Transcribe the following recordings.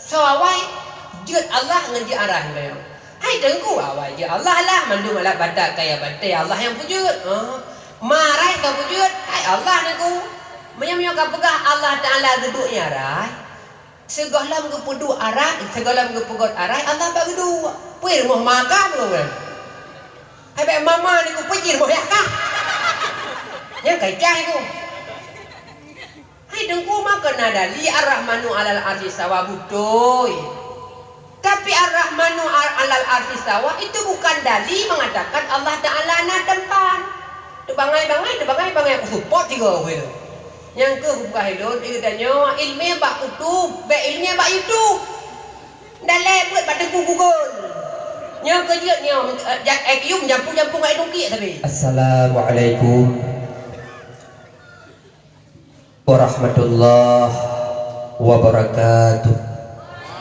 So awai jut Allah ngeji arah memang. Hai dengku awai je Allah lah mandu malak badak kaya batai Allah yang pujut. Marai kau pujut, hai Allah naku. Menyam-nyam kau pegah Allah Taala geduknya arai. Segalam ke pudu arai, segalam ke pugot arai Allah bagi dua. Puir moh makan kan. Hai be mama ni ku pujir moh ya kah. Ya kai cai ku. Hai dengku makan ada li ar-rahmanu alal arsi sawa budoy. Tapi ar-rahmanu alal arsi sawa itu bukan dalil mengatakan Allah Taala na depan. Bangai support juga gitu. Yang ke buka hidup dia katanya ilmu bak kutub, be ilmu bak YouTube. Dah lebut pada Google. Nya kerja nya IQ nyampung-nyampung kat eduki tapi. Assalamualaikum warahmatullahi wabarakatuh.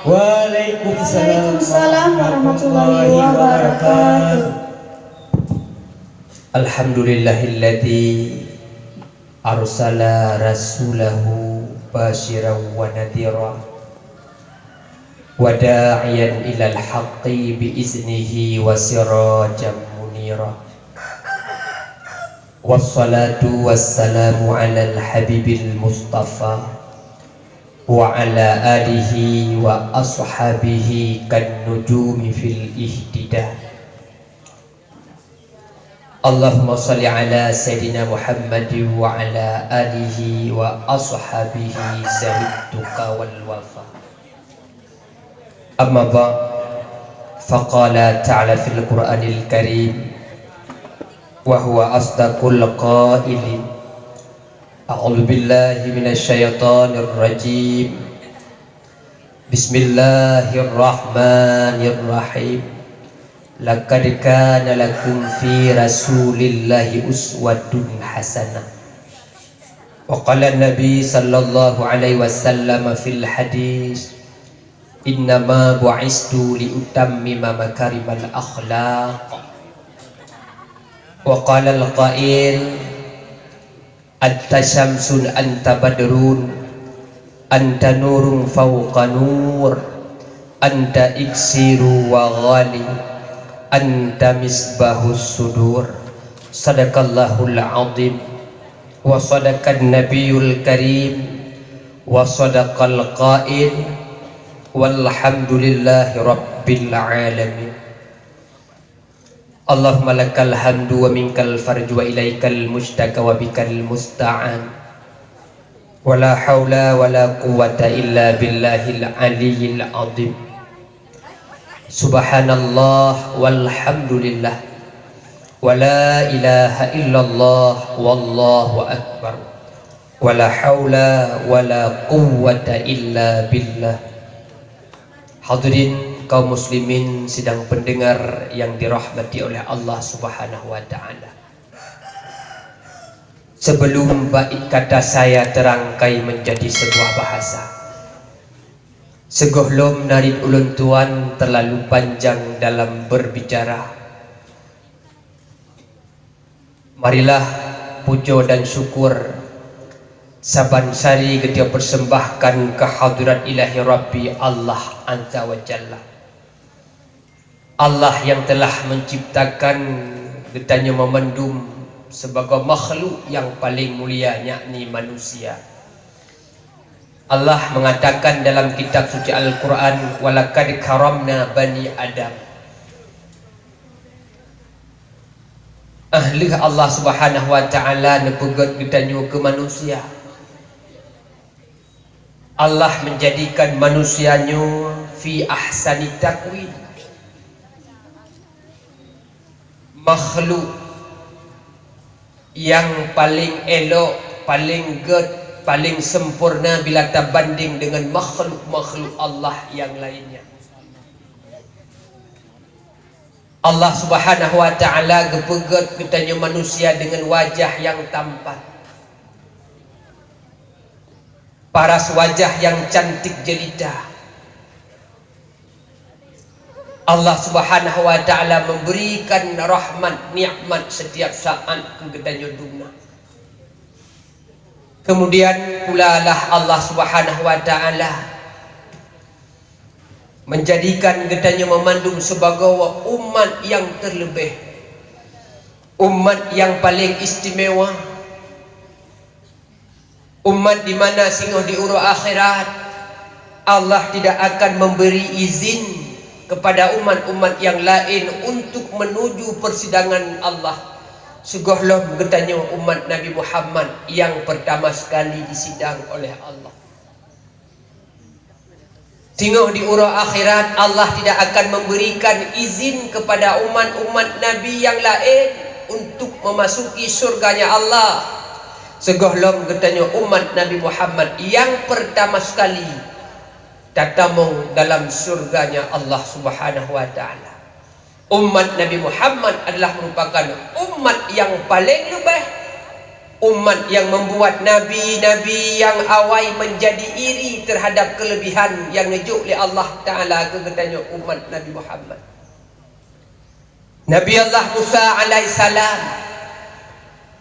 Waalaikumsalam warahmatullahi wabarakatuh. Alhamdulillahilladzi arsala rasulahu basyiran wa nadhira wa da'iyan ilal haqqi biiznihi wa sirajan munira. Wassalatu wassalamu alal habibil mustafa wa ala alihi wa ashabihi kan nujumi fil ihtidah. Allahumma salli ala Sayyidina Muhammad wa ala alihi wa ashabihi zawidduka wal wafa. Amma ba' faqala ta'ala fil Qur'anil Karim wa huwa asdaqul qailin. A'udzu billahi minasy syaithanir rajim. Bismillahirrahmanirrahim. Laqad kana lakum fi rasulillahi uswatun hasanah. Wa qala an-nabi sallallahu alaihi wasallam fil hadis innama bu'istu li utammima makarimal akhlaq. Wa qala al-qail anta syamsun anta badrun anta nurun fawqa nur anta iksiru wa ghali anta misbahus sudur. Sadaqallahul azim wa sadaqan nabiyul karim wa sadaqal qail walhamdulillahi rabbil alamin. Allahumma lakal hamdu wa minkal farju wa ilaikal mustaka wa bikal musta'an wa la hawla wa la quwwata illa billahil aliyyil azim. Subhanallah walhamdulillah wa la ilaha illallah wallahu akbar wa la hawla wa la quwwata illa billah. Hadirin kaum muslimin sidang pendengar yang dirahmati oleh Allah Subhanahu wa taala. Sebelum bait kata saya terangkai menjadi sebuah bahasa, segohlom narid ulun tuan terlalu panjang dalam berbicara. Marilah puja dan syukur saban sari kita persembahkan kehadirat ilahi Rabbi Allah Azza wa Jalla. Allah yang telah menciptakan getanya memendum sebagai makhluk yang paling mulia, yakni manusia. Allah mengatakan dalam kitab suci Al-Quran, walaqad karamna bani Adam. Ahli Allah Subhanahu wa taala nepegat getanya ke manusia. Allah menjadikan manusianya fi ahsani takwin, makhluk yang paling elok, paling good, paling sempurna bila terbanding dengan makhluk-makhluk Allah yang lainnya. Allah Subhanahu wa taala gepegat katanya manusia dengan wajah yang tampan, paras wajah yang cantik jelita. Allah Subhanahu wa taala memberikan rahmat nikmat setiap saat kegetanya dunia. Kemudian pula lah Allah Subhanahu wa taala menjadikan katanya memandung sebagai umat yang terlebih, umat yang paling istimewa, umat di mana singgoh di urut akhirat Allah tidak akan memberi izin kepada umat-umat yang lain untuk menuju persidangan Allah. Sungguhlah katanya umat Nabi Muhammad yang pertama sekali disidang oleh Allah. Sehingga di urut akhirat Allah tidak akan memberikan izin kepada umat-umat Nabi yang lain untuk memasuki surganya Allah. Sungguhlah katanya umat Nabi Muhammad yang pertama sekali tatamung dalam surganya Allah Subhanahu wa taala. Umat Nabi Muhammad adalah merupakan umat yang paling lebih, umat yang membuat nabi-nabi yang awal menjadi iri terhadap kelebihan yang nunjuk oleh Allah taala ke katanya umat Nabi Muhammad. Nabi Allah Musa alaihissalam,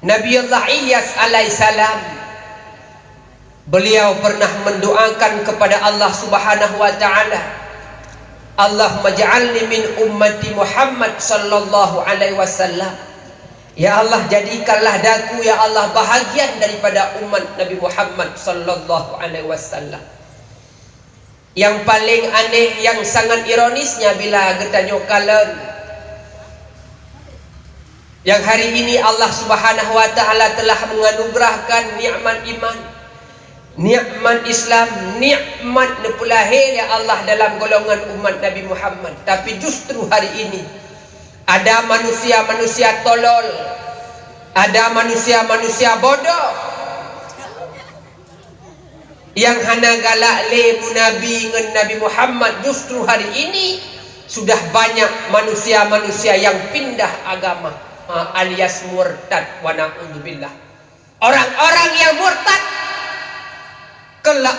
Nabi Allah Ilyas alaihissalam, beliau pernah mendoakan kepada Allah Subhanahu wa taala, Allahumma ja'alni min ummati Muhammad sallallahu alaihi wasallam. Ya Allah, jadikanlah daku ya Allah bahagian daripada umat Nabi Muhammad sallallahu alaihi wasallam. Yang paling aneh, yang sangat ironisnya bila getanyo kalen yang hari ini Allah Subhanahu wa taala telah menganugerahkan nikmat iman, nikmat Islam, nikmat nepulahir ya Allah dalam golongan umat Nabi Muhammad. Tapi justru hari ini ada manusia-manusia tolol, ada manusia-manusia bodoh yang hana galak le Nabi dengan Nabi Muhammad. Justru hari ini sudah banyak manusia-manusia yang pindah agama, alias murtad, wa na'udzubillah. Orang-orang yang murtad kelak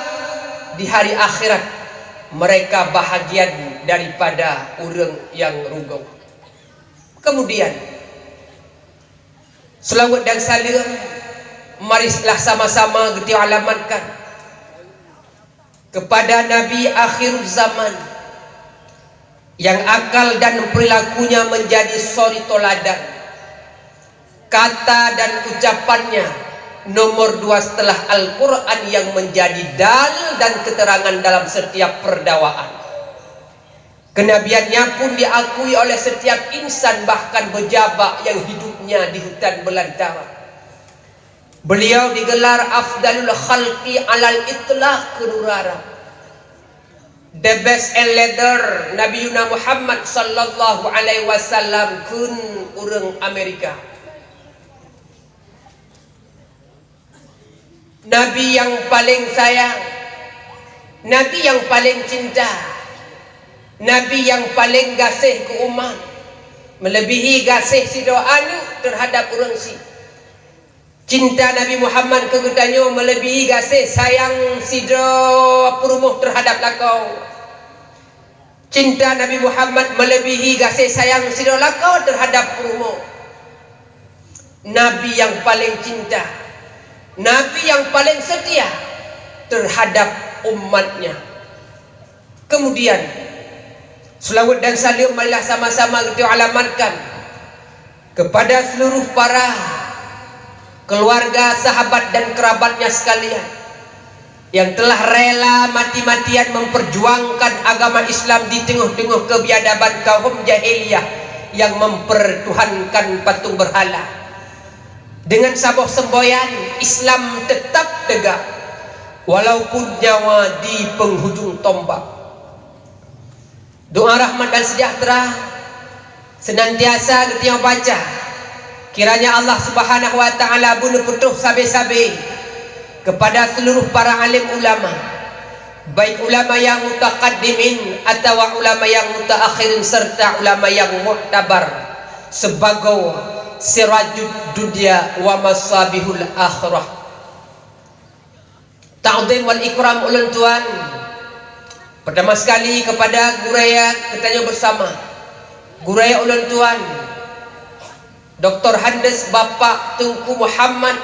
di hari akhirat mereka bahagian daripada orang yang rugau. Kemudian selawat dan salam marilah sama-sama kita alamatkan kepada Nabi akhir zaman yang akal dan perilakunya menjadi suri toladan, kata dan ucapannya nomor 2 setelah Al-Quran yang menjadi dalil dan keterangan dalam setiap perdakwaan. Kenabiannya pun diakui oleh setiap insan, bahkan pejabat yang hidupnya di hutan belantara. Beliau digelar afdalul khalqi alal itlaq kunurara, the best and leader Nabi Muhammad sallallahu alaihi wasallam kun urang Amerika. Nabi yang paling sayang, Nabi yang paling cinta, Nabi yang paling gasih ke umat, melebihi gasih si doanu terhadap orang si. Cinta Nabi Muhammad ke getanyo melebihi gasih sayang si do perumuh terhadap lakau. Cinta Nabi Muhammad melebihi kasih sayang si do lakau terhadap perumuh. Nabi yang paling cinta, Nabi yang paling setia terhadap umatnya. Kemudian selawat dan salam marilah sama-sama kita alamatkan kepada seluruh para keluarga, sahabat dan kerabatnya sekalian yang telah rela mati-matian memperjuangkan agama Islam di tengah-tengah kebiadaban kaum jahiliyah yang mempertuhankan patung berhala. Dengan sabuh semboyan Islam tetap tegak walaupun nyawa di penghujung tombak. Doa rahmat dan sejahtera senantiasa kita baca, kiranya Allah Subhanahu wa taala bunuh putuh sabe-sabe kepada seluruh para alim ulama, baik ulama yang mutaqaddimin atau ulama yang mutaakhirin serta ulama yang mu'tabar sebagai sirajud dunya wa masabihul akhirah. Ta'zim wal ikram ulun tuan, pertama sekali kepada guraya katanya bersama guraya ulun tuan Dr. Handes Bapak Tengku Muhammad,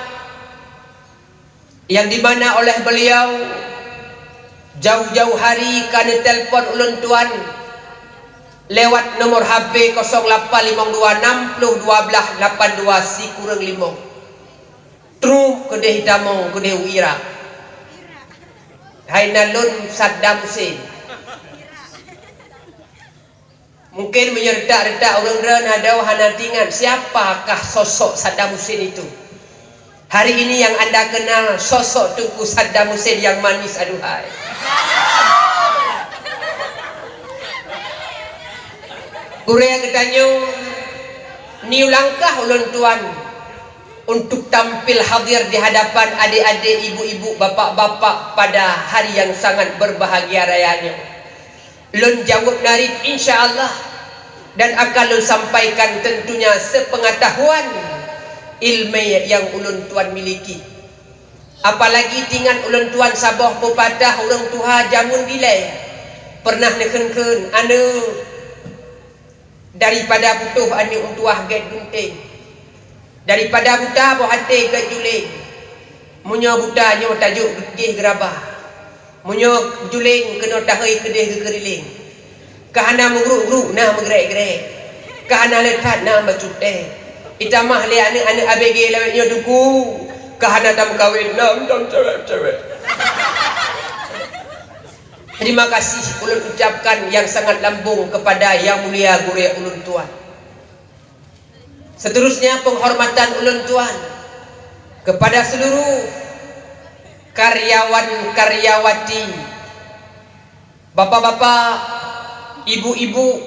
yang dimana oleh beliau Jauh-jauh hari kana telpon ulun tuan lewat nomor HP 0852601282 si kurang 5 truk kedeh hitamo kedeh Irak hai nalun Saddam Hussein mungkin menyertak-retak orang-orang ada hanatingan siapakah sosok Saddam Hussein itu. Hari ini yang anda kenal sosok Tengku Saddam Hussein yang manis aduhai. Korea ketanya ni langkah ulun tuan untuk tampil hadir di hadapan adik-adik, ibu-ibu, bapak-bapak pada hari yang sangat berbahagia rayanya. Ulun jawab narid insya-Allah dan akan ulun sampaikan tentunya sepengetahuan ilmu yang ulun tuan miliki. Apalagi tinggal ulun tuan sabah pepatah orang tua jamun bilai pernah nekenkeun anu daripada butuh ani untuah get gunting daripada buta bo hati get juling munyo buta nyo tajuk gih gerabah munyo juling kena tahai kedeh kekeriling kahana mugruk-gruk na megrek-grek kahana letat na bacute itamah le anak-anak ABG lawetnya duku kahana tam kawin nam tam cewek-cewek. Terima kasih ulun ucapkan yang sangat lambung kepada yang mulia guru ulun tuan. Seterusnya penghormatan ulun tuan kepada seluruh karyawan-karyawati, bapak-bapak, ibu-ibu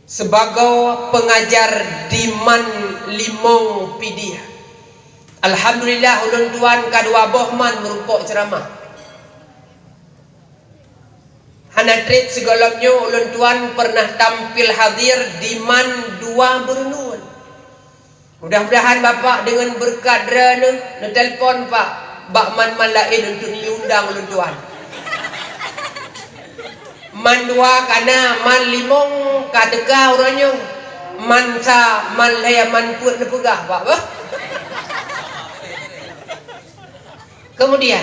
sebagai pengajar di Man Limong Pidia. Alhamdulillah ulun tuan kadua bohman merupakan ceramah. Hana tret segalanya ulun tuan pernah tampil hadir di Man 2 Bernun. Mudah-mudahan bapak dengan berkat drana telefon pak bak man lain untuk diundang ulun tuan. Man 2 kana Man 5 kadega orangnya man sa man laya man put nepegah pak bah. Kemudian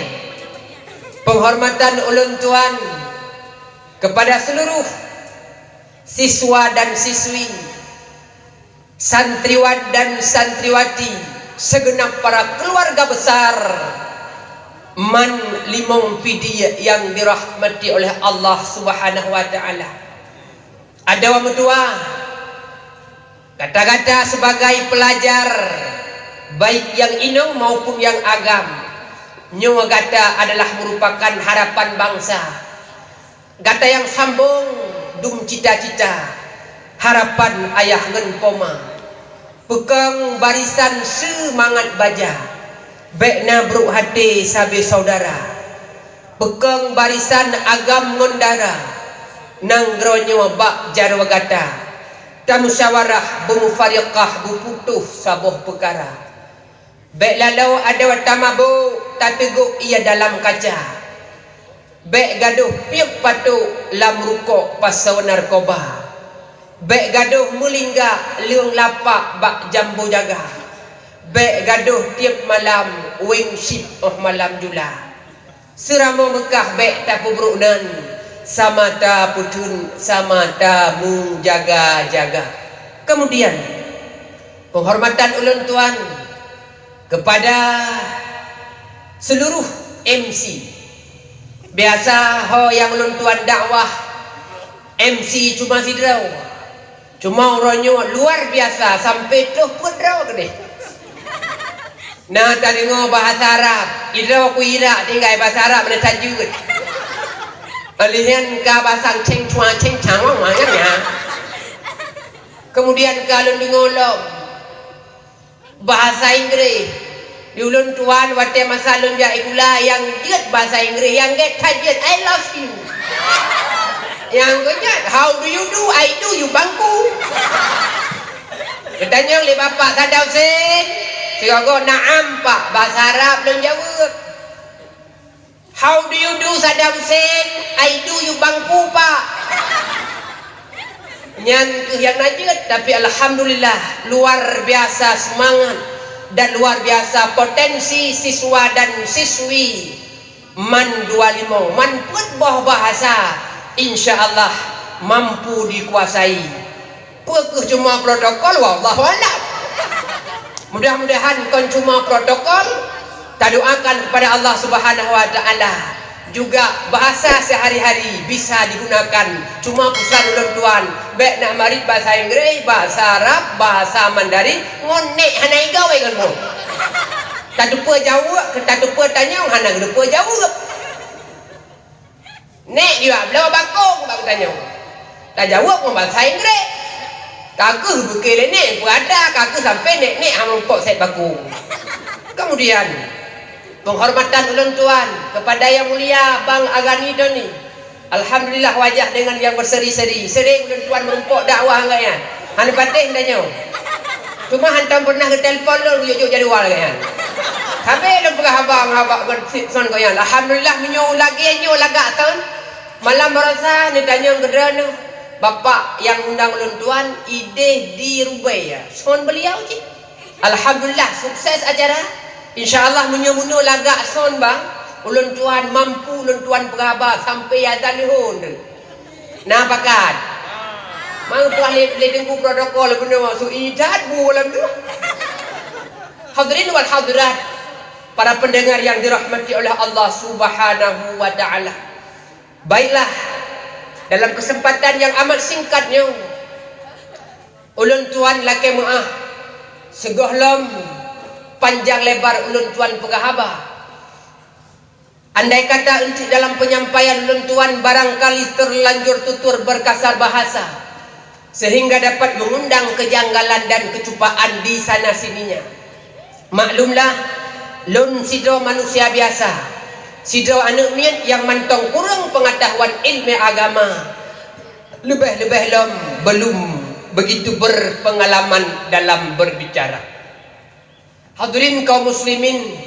penghormatan ulun tuan kepada seluruh siswa dan siswi, santriwan dan santriwati, segenap para keluarga besar Man Limong Pidia yang dirahmati oleh Allah Subhanahu wa taala. Ada wa mutua kata-kata sebagai pelajar baik yang inong maupun yang agam. Nyawa kata adalah merupakan harapan bangsa. Gata yang sambung dum cita-cita harapan ayah ngen poma pekang barisan semangat baja bekna bruk hati sabe saudara pekang barisan agam ngondara nanggronyo bak jarwa gata tamusyawarah bumufariqah buputuh sabuh perkara bek lalau ada watamabu tateguk ia dalam kaca bek gaduh piuk patu lam rukuk pasau narkoba bek gaduh mulingga liung lapak bak jambu jaga bek gaduh tiap malam wing ship oh malam jula seramo Mekah bek tak pubruknan samata putun samata mu jaga-jaga. Kemudian penghormatan ulun tuan kepada seluruh MC. Biasa ho yang ulun tuan dakwah MC cuma sidrau. Cuma orangnya luar biasa sampai tuh pudrau kedeh. Nah tadi ngo bahasa Arab, idrau aku ira tinggal bahasa Arab mana tajud. Alihan ka bahasa ceng chang wang ya. Kemudian kalau dingolom bahasa Inggris diulun tuan wate masalun ja ikula yang diet bahasa Inggris yang get kajian I love you yang kenyat how do you do I do you bangku katanya oleh bapak sadau se siago naam pak bahasa Arab dan jawab how do you do Saddam Hussein I do you bangku pak nyan yang najat tapi alhamdulillah luar biasa semangat dan luar biasa potensi siswa dan siswi man 25 man put boh bahasa insyaallah mampu dikuasai. Pekeh cuma protokol wallahu a'lam. Mudah-mudahan kon cuma protokol, kita doakan kepada Allah Subhanahu wa taala juga bahasa sehari-hari bisa digunakan. Cuma pesan ulun tuan, baik nak mari bahasa Inggris, bahasa Arab, bahasa Mandarin, ngonek hanai gawe kan mo. Tak lupa jawab, tak lupa tanya, hana lupa jawab. Nek dia belau bakong bak tanya. Tak jawab pun bahasa Inggris. Kaku bekele nek berada, kaku sampai nek ampok set bakong. Kemudian penghormatan ulun tuan kepada yang mulia Bang Agani Doni. Alhamdulillah wajah dengan yang berseri-seri. Sering ulun tuan merumpok dakwah kan. Han patih tanya. Cuma hantam pernah ke telefon lu yo jadual kan. Habis lu pegah abang son kan. Alhamdulillah menyo lagi nyo lagak tahun. Malam berasa ni tanya gedana. Bapak yang undang ulun tuan ide di Rubai ya. Son beliau je. Alhamdulillah sukses acara. InsyaAllah menyo-menyo lagak son bang. Ulun tuan mampu ulun tuan perabat sampai azan lihun. Nah pakat. Mau tuan tengku protokol benar masuk ijat bulan tu. Hadirin wal hadirat, para pendengar yang dirahmati oleh Allah Subhanahu wa taala. Baiklah, dalam kesempatan yang amat singkatnya ulun tuan laki maah segohlom panjang lebar ulun tuan pegahaba. Andai kata untuk dalam penyampaian ulun tuan barangkali terlanjur tutur berkasar bahasa sehingga dapat mengundang kejanggalan dan kecupaan di sana sininya. Maklumlah, lun sidro manusia biasa. Sidro anak niat yang mantong kurang pengetahuan ilmu agama. Lebih-lebih lom belum begitu berpengalaman dalam berbicara. Hadirin kaum muslimin,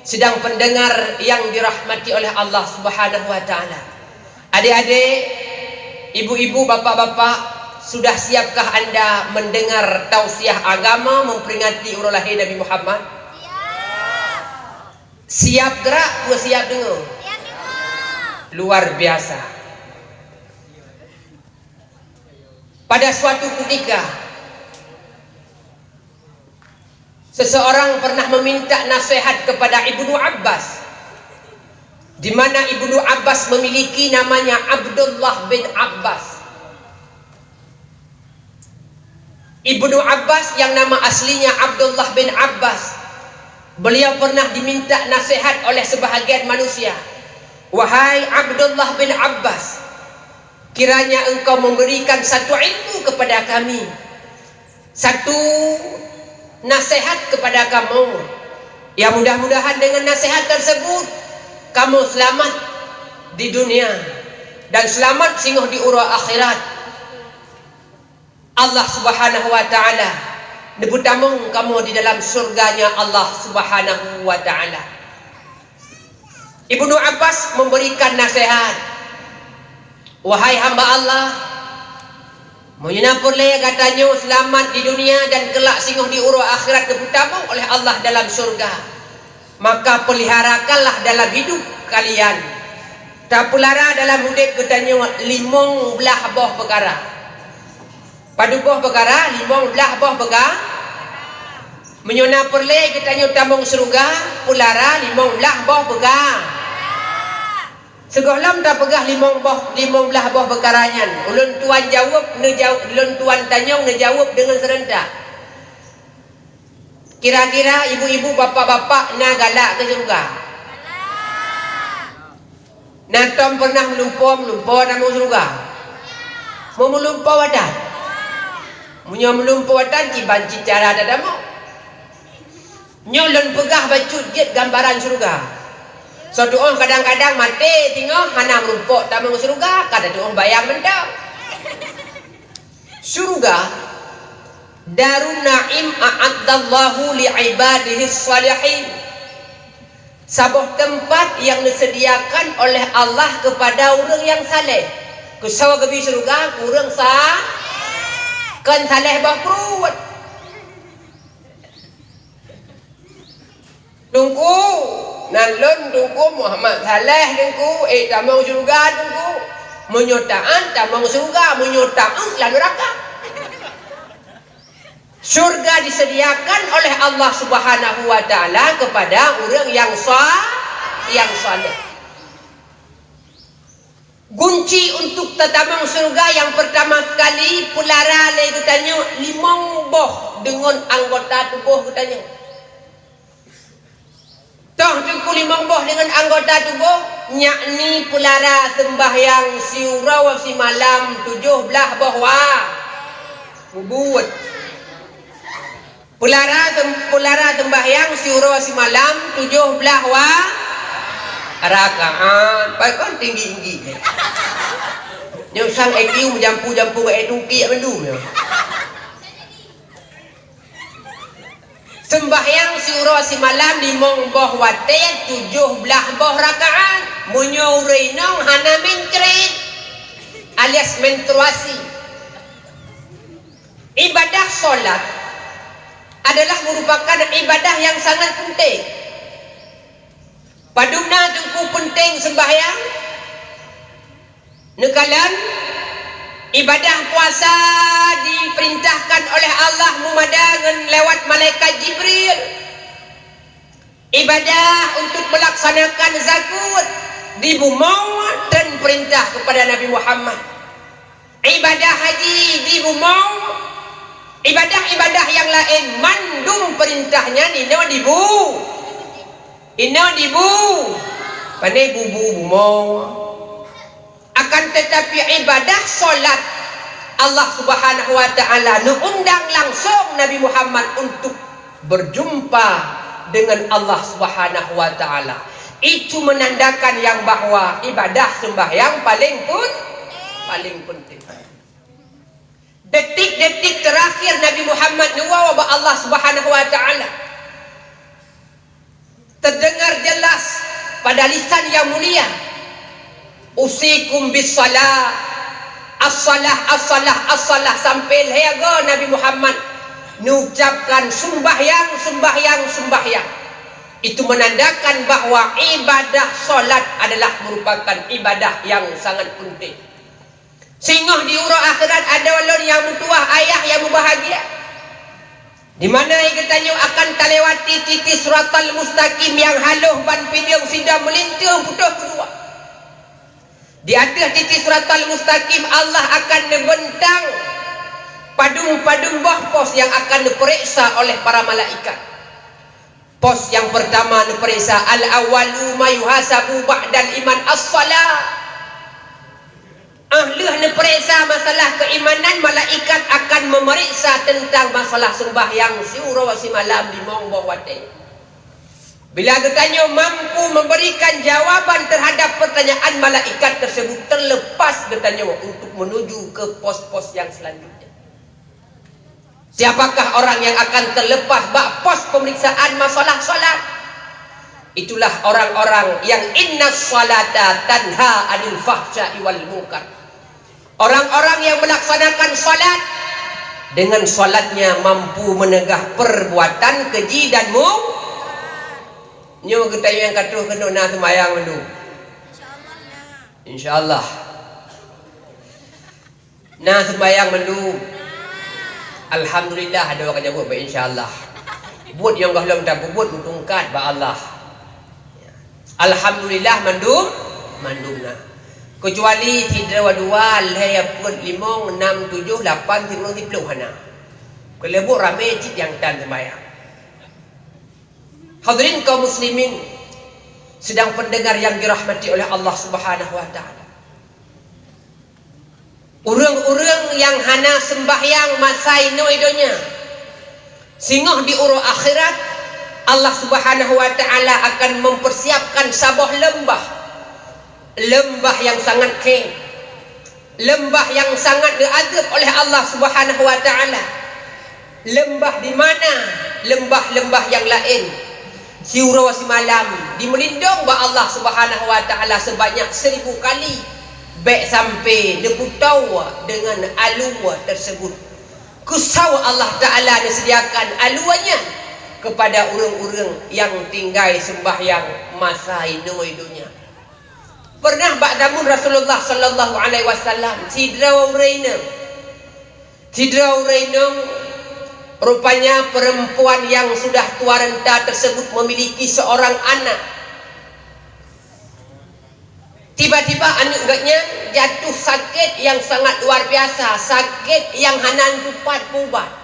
sedang pendengar yang dirahmati oleh Allah Subhanahu wa taala. Adik-adik, ibu-ibu, bapak-bapak, sudah siapkah Anda mendengar tausiah agama memperingati urus lahir Nabi Muhammad? Siap gerak, siap dengar? Luar biasa. Pada suatu ketika seseorang pernah meminta nasihat kepada Ibnu Abbas, di mana Ibnu Abbas memiliki namanya Abdullah bin Abbas. Ibnu Abbas yang nama aslinya Abdullah bin Abbas, beliau pernah diminta nasihat oleh sebahagian manusia. Wahai Abdullah bin Abbas, kiranya engkau memberikan satu ilmu kepada kami, satu nasihat kepada kamu, ya mudah-mudahan dengan nasihat tersebut kamu selamat di dunia dan selamat singgah di urang akhirat. Allah Subhanahu wa taala nebutamung kamu di dalam surganya Allah Subhanahu wa taala. Ibnu Abbas memberikan nasihat, wahai hamba Allah, menyenapur le katanya selamat di dunia dan kelak singgah di urang akhirat nebutamung oleh Allah dalam surga. Maka peliharakanlah dalam hidup kalian. Tak pelara dalam hidup katanya 15 boh perkara. Pada boh perkara 15 boh perkara. Menyona perle katanya tamung surga, pelara 15 boh perkara. Segolam tak pegah 15 boh perkaranya. Ulun tuan jawab, ulun tuan tanya ngejawab dengan serentak. Kira-kira ibu-ibu, bapak-bapak nak galak ke surga? Nak tom pernah melumpur nama surga? Mau melumpur wadah? Munyo melumpur wadah kiban cicara ada damo. Nyolon pegah bacut jet gambaran surga. Suatu orang kadang-kadang mati tengok hana melumpur tamu surga, kada tu orang bayang mendak. Surga Darun Naim a'addallahu li'ibadihi salihin. Sebuah tempat yang disediakan oleh Allah kepada orang yang saleh. Kusawa gebi surga kurang sah kan saleh bakruat. Tunggu nalon tungku Muhammad Saleh tungku tamang surga tungku menyotaan tamang surga menyotaan lalu neraka. Surga disediakan oleh Allah Subhanahu wa taala kepada orang yang saleh. Kunci untuk tetamang surga yang pertama sekali pulara le katanya limong boh dengan anggota tubuh katanya. Toh tengku limong boh dengan anggota tubuh yakni pulara sembahyang siura wa si malam 17 boh wa buat. Pulara sembahyang siura wa si malam 17 wa rakaat. Baik kan tinggi-tinggi. Nyusang IQ jampu-jampu ke eduki mendum ya. Sembahyang siura si malam limong boh wate 17 boh rakaat. Munyuri nong hana mencret alias menstruasi. Ibadah solat adalah merupakan ibadah yang sangat penting. Padumna tengku penting sembahyang nekalan ibadah puasa diperintahkan oleh Allah mumadangan lewat malaikat Jibril. Ibadah untuk melaksanakan zakat dibumau dan perintah kepada Nabi Muhammad. Ibadah haji dibumau. Ibadah-ibadah yang lain mandum perintahnya Ino dibu pandai bubu bumau. Akan tetapi ibadah solat Allah Subhanahu wa taala undang langsung Nabi Muhammad untuk berjumpa dengan Allah Subhanahu wa taala. Itu menandakan yang bahwa ibadah sembahyang paling penting. Detik-detik terakhir Nabi Muhammad nuwa wa Allah Subhanahu wa taala terdengar jelas pada lisan yang mulia, usikum bis salah, as-salah sampai lehaga Nabi Muhammad mengucapkan sembahyang. Itu menandakan bahwa ibadah solat adalah merupakan ibadah yang sangat penting. Sehingga di urang akhirat ada walon yang mutuah ayah yang bahagia. Di mana katanya akan terlewati titik suratal mustaqim yang haluh ban pidung sidang melintung putus kedua. Di atas titik suratal mustaqim Allah akan membentang padung-padung buah pos yang akan diperiksa oleh para malaikat. Pos yang pertama diperiksa al-awwalu ma yuhasabu ba'dal iman as-salah. Ahli periksa masalah keimanan, malaikat akan memeriksa tentang masalah sembahyang siura wa si malam di mongboh wate. Bila katanya mampu memberikan jawaban terhadap pertanyaan malaikat tersebut, terlepas katanya untuk menuju ke pos-pos yang selanjutnya. Siapakah orang yang akan terlepas bak pos pemeriksaan masalah salat? Itulah orang-orang yang innas salata tanha anil fahsya'i wal munkar. Orang-orang yang melaksanakan salat dengan salatnya mampu menegah perbuatan keji dan nyo kita yang katuh kena nak sembahyang dulu. Insyaallah. Nah sembahyang dulu. Alhamdulillah ada orang nyebut baik insyaallah. Buat yang gahlam tak buat tungkat ba Allah. Alhamdulillah mandumna. Kecuali tidak dua leh pun 5 6 7 8 9 10 hana. Kelebuk ramai cik yang tan sembahyang. Hadirin kaum muslimin sedang pendengar yang dirahmati oleh Allah Subhanahu wa taala. Urang-urang yang hana sembahyang masai no idonya. Sehingga di urang akhirat Allah Subhanahu wa taala akan mempersiapkan sebuah lembah yang sangat kering, lembah yang sangat diazab oleh Allah Subhanahu wa taala. Lembah di mana? Lembah-lembah yang lain siura wa si malam dimelindung ba Allah Subhanahu wa taala sebanyak 1000 kali baik sampai deputau dengan alua tersebut. Kusau Allah taala disediakan aluanya kepada orang-orang yang tinggal sembahyang masa hidup-hidupnya. Pernah ba'damun Rasulullah sallallahu alaihi wasallam Sidra Uraina rupanya perempuan yang sudah tua renta tersebut memiliki seorang anak. Tiba-tiba anaknya jatuh sakit yang sangat luar biasa, sakit yang hanan cepat pubat.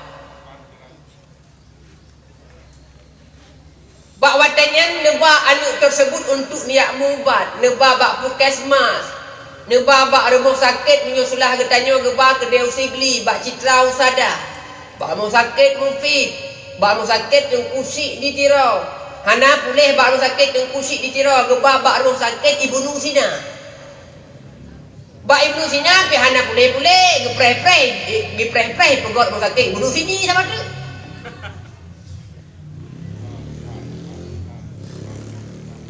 Bak watanya neba anak tersebut untuk niat mubat, neba bak puskesmas, neba bak rumah sakit menyusulah getanya geba ke Deus Sigli, bak citra usada, bak rumah sakit mufid, bak rumah sakit yang kusik di tirau. Hana pulih bak rumah sakit yang kusik di tirau, geba bak rumah sakit Ibnu Sina. Bak Ibnu Sina pi hana pulih gepreh-preh pegot rumah sakit Ibnu Sini sama tu.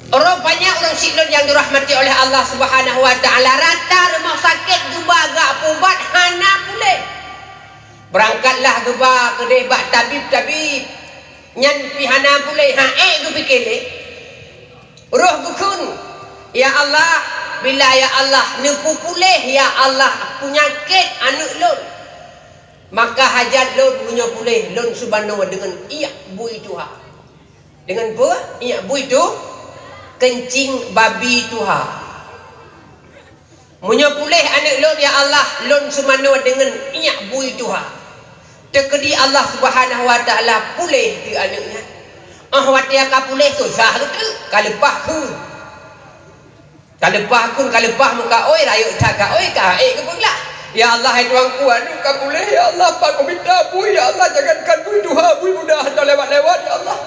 Rupanya orang Sidon yang dirahmati oleh Allah Subhanahu wa taala, rata rumah sakit geba gak pubat hana pulih. Berangkatlah geba ke debak tabib nyan pihana pulih ge pikir roh gukun ya Allah, bila ya Allah nepu pulih ya Allah penyakit anak lon, maka hajat lon punya pulih lon subhanahu dengan iya bui Tuhan, dengan apa iya bui tu kencing babi Tuhan. Munya pulih anak lon ya Allah lon subhanahu dengan iya bui Tuhan. Tekedi Allah Subhanahu wa taala pulih di anaknya. Watia ka pulih susah tu kalepah kun. Kalepah muka oi rayu taka oi ka ke pula. Ya Allah hai tuanku anu ka pulih ya Allah pak minta bui ya Allah jangankan bui Tuhan bui mudah dah lewat-lewat ya Allah.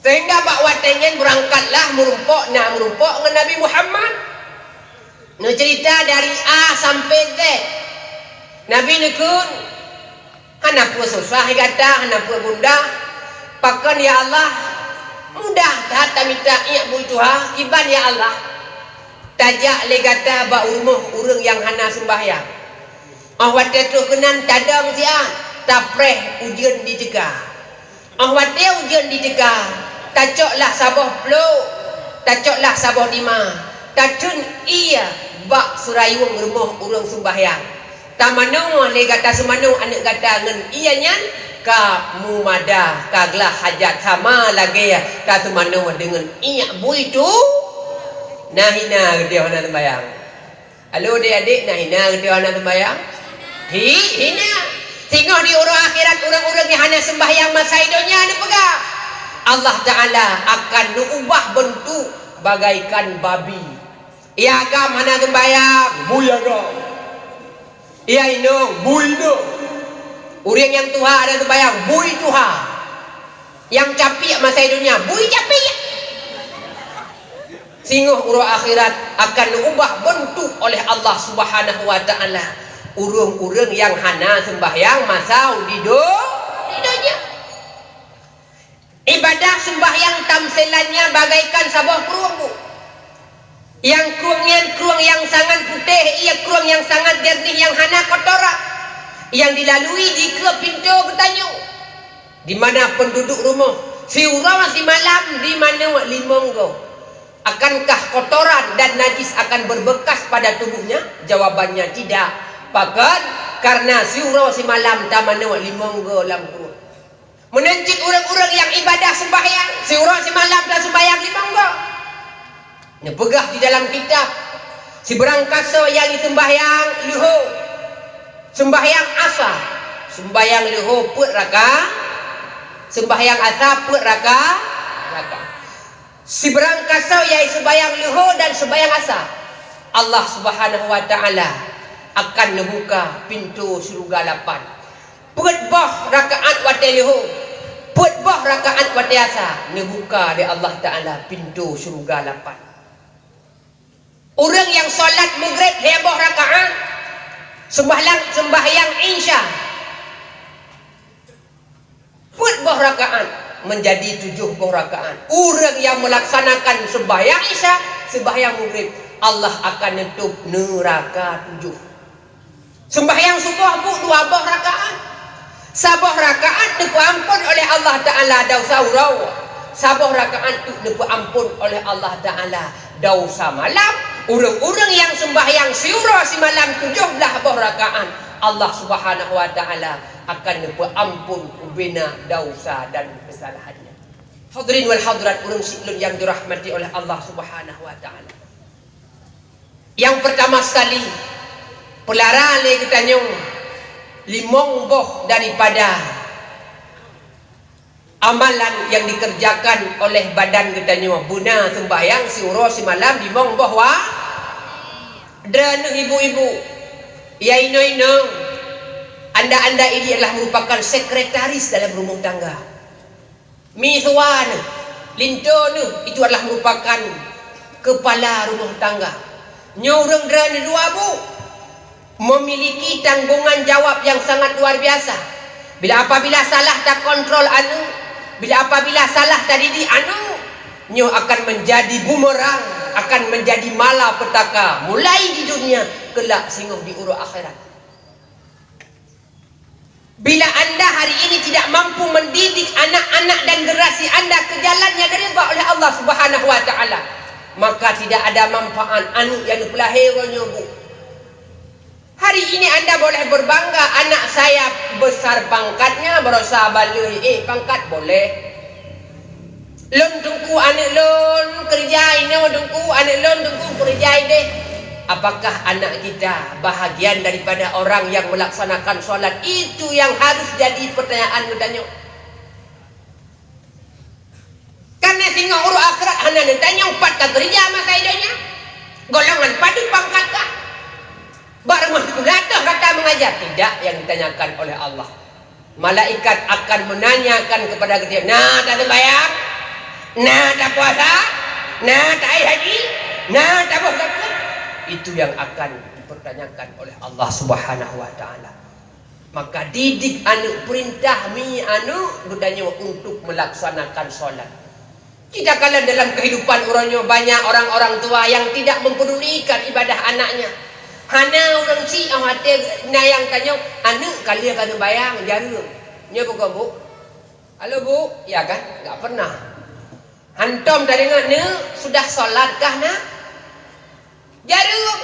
Sehingga bak watengen berangkatlah merumpok dengan Nabi Muhammad. Nu cerita dari A sampai Z. Nabi nekun hana pun susah kata, hana pun bunda. Pakan ya Allah mudah tak minta iya bui Tuhan kiban ya Allah. Tajak le kata ba urang yang hana sembahyang. Wate tu kenan tadang sia, tapreh ujian dicegah. Wate ujian dicegah. Tacoklah sabah plo, tacoklah sabah lima, tacun iya bak surayung rumah urang sembahyang. Tamanu le kata semanu anak kata ngen ianya ka mumada kaglah hajat sama lagi ya ka semanu dengan iya bui tu nahina dia ana sembahyang. Halo adik-adik nahina dia ana sembahyang. Hina tengok di orang akhirat orang-orang yang hanya sembahyang masa hidupnya ada pegang. Allah Ta'ala akan mengubah bentuk bagaikan babi. Ia agam mana sembahyang bui agam. Ia indung bui indung. Orang yang Tuhan ada sembahyang bui Tuhan. Yang capik masa hidupnya bui capik. Singguh urang akhirat akan mengubah bentuk oleh Allah Subhanahu wa taala. Urang-urang yang hana sembahyang masa hidupnya. Ibadah sembahyang tamsilannya bagaikan sebuah keruang. Yang keruang yang sangat putih, ia keruang yang sangat jernih yang hana kotoran. Yang dilalui di ke pintu bertanya. Di mana penduduk rumah? Si urang si malam di mana limonggo? Akankah kotoran dan najis akan berbekas pada tubuhnya? Jawabannya tidak. Bahkan karena si urang si malam tamana limonggo lam keruang. Menencik orang-orang yang ibadah sembahyang, si urang si malam dan sembahyang limonggo. Nepegah di dalam kitab. Si berangkasa yang sembahyang luhur, sembahyang asa, sembahyang luhur put raka, sembahyang asa put raka. Si berangkasa yang sembahyang luhur dan sembahyang asa, Allah Subhanahu wa taala akan membuka pintu surga 8. Put bah rakaat wate luhur, put bah rakaat wate asa, membuka di Allah Taala pintu surga 8. Orang yang solat maghrib heboh rakaat, sembahyang isya, put bah rakaat menjadi 7 bah rakaat. Orang yang melaksanakan sembahyang isya, sembahyang maghrib, Allah akan nutup neraka 7. Sembahyang subuh bu 2 bah rakaat. Sabuh rakaat diampun oleh Allah Ta'ala dosa urau. Sabuh rakaat tu diampun oleh Allah Ta'ala dosa malam. Orang-orang yang sembahyang syura si malam 17 rakaat, Allah Subhanahu wa Ta'ala akan diampun bina dosa dan kesalahannya. Hadirin wal hadirat urang siklun yang dirahmati oleh Allah Subhanahu wa Ta'ala. Yang pertama sekali, pelarang kita nyong limong boh daripada amalan yang dikerjakan oleh badan kita nyong. Buna sembahyang syura si malam limong boh wa dan ibu-ibu ya ino anda ini adalah merupakan sekretaris dalam rumah tangga. Mithwan Linton itu adalah merupakan kepala rumah tangga. Nyorang drane dua bu memiliki tanggungan jawab yang sangat luar biasa. Apabila salah tak kontrol anu, apabila salah tak didik anu, nyo akan menjadi bumerang, akan menjadi malapetaka mulai di dunia kelak sehingga di urut akhirat. Bila anda hari ini tidak mampu mendidik anak-anak dan generasi anda ke jalan yang diridha oleh Allah Subhanahu wa Ta'ala, maka tidak ada manfaat anu yang pelahiranya bu. Hari ini anda boleh berbangga, anak saya besar pangkatnya, berusaha balai pangkat boleh. Lon tungku anak lon kerja ini, tungku anak lon tungku kerja ini. Apakah anak kita bahagian daripada orang yang melaksanakan solat? Itu yang harus jadi pertanyaan bertanya. Karena tinggal urut akhirat anak tanya 4 kerja maka idenya golongan padu pangkat kah? Baru masuk datang kata mengajar. Tidak yang ditanyakan oleh Allah. Malaikat akan menanyakan kepada dia, nah tak sembahyang, nah tak puasa, nah tak haji, nah tak berzakat. Itu yang akan dipertanyakan oleh Allah Subhanahu wa Ta'ala. Maka didik anak, perintah mi anak bertanya untuk melaksanakan solat. Tidak kalah dalam kehidupan orangnya banyak orang-orang tua yang tidak mempedulikan ibadah anaknya. Hana orang si hati nayang tanya, anak kali akan bayang jarum. Nya bukan bu? Halo bu? Ya kan? Enggak pernah. Hantom tadi ngane sudah solat kah nak? Jarum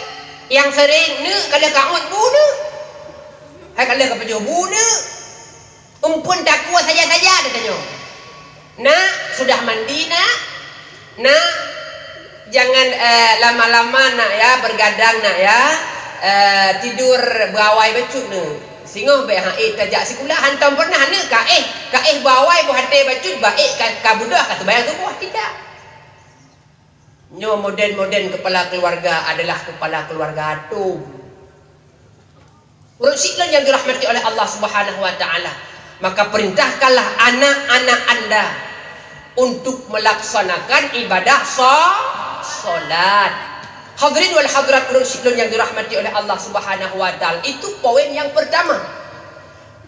yang sering ne kalau kaut bu ne. Hai kalau kepejo bu ne. Umpun tak kuat saja-saja dia tanya. Nak, sudah mandi nak? Nak, jangan lama-lama nak ya, bergadang nak ya. Tidur berawai becut ne. Singoh be tajak sekolah hantam pernah ne kaeh berawai bu hati becut baik ka budak ka bayang tu buah tidak. Nyo moden-moden kepala keluarga adalah kepala keluarga atom. Urang siklan yang dirahmati oleh Allah Subhanahu wa Ta'ala, maka perintahkanlah anak-anak anda untuk melaksanakan ibadah solat. Hadirin wal hadirat urang siklan yang dirahmati oleh Allah Subhanahu wa Ta'ala, itu poin yang pertama.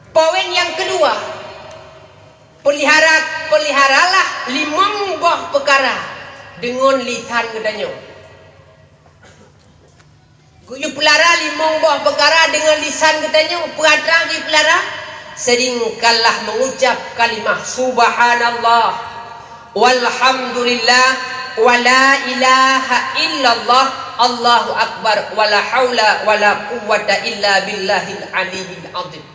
Poin yang kedua, peliharalah 5 buah perkara dengan lisan katanya. Kuyu pelara 5 buah perkara dengan lisan katanya. Perhatian di pelara, seringkanlah mengucap kalimah subhanallah walhamdulillah wala ilaha illallah Allahu akbar wala haula wala quwwata illa billahil aliyyil azim.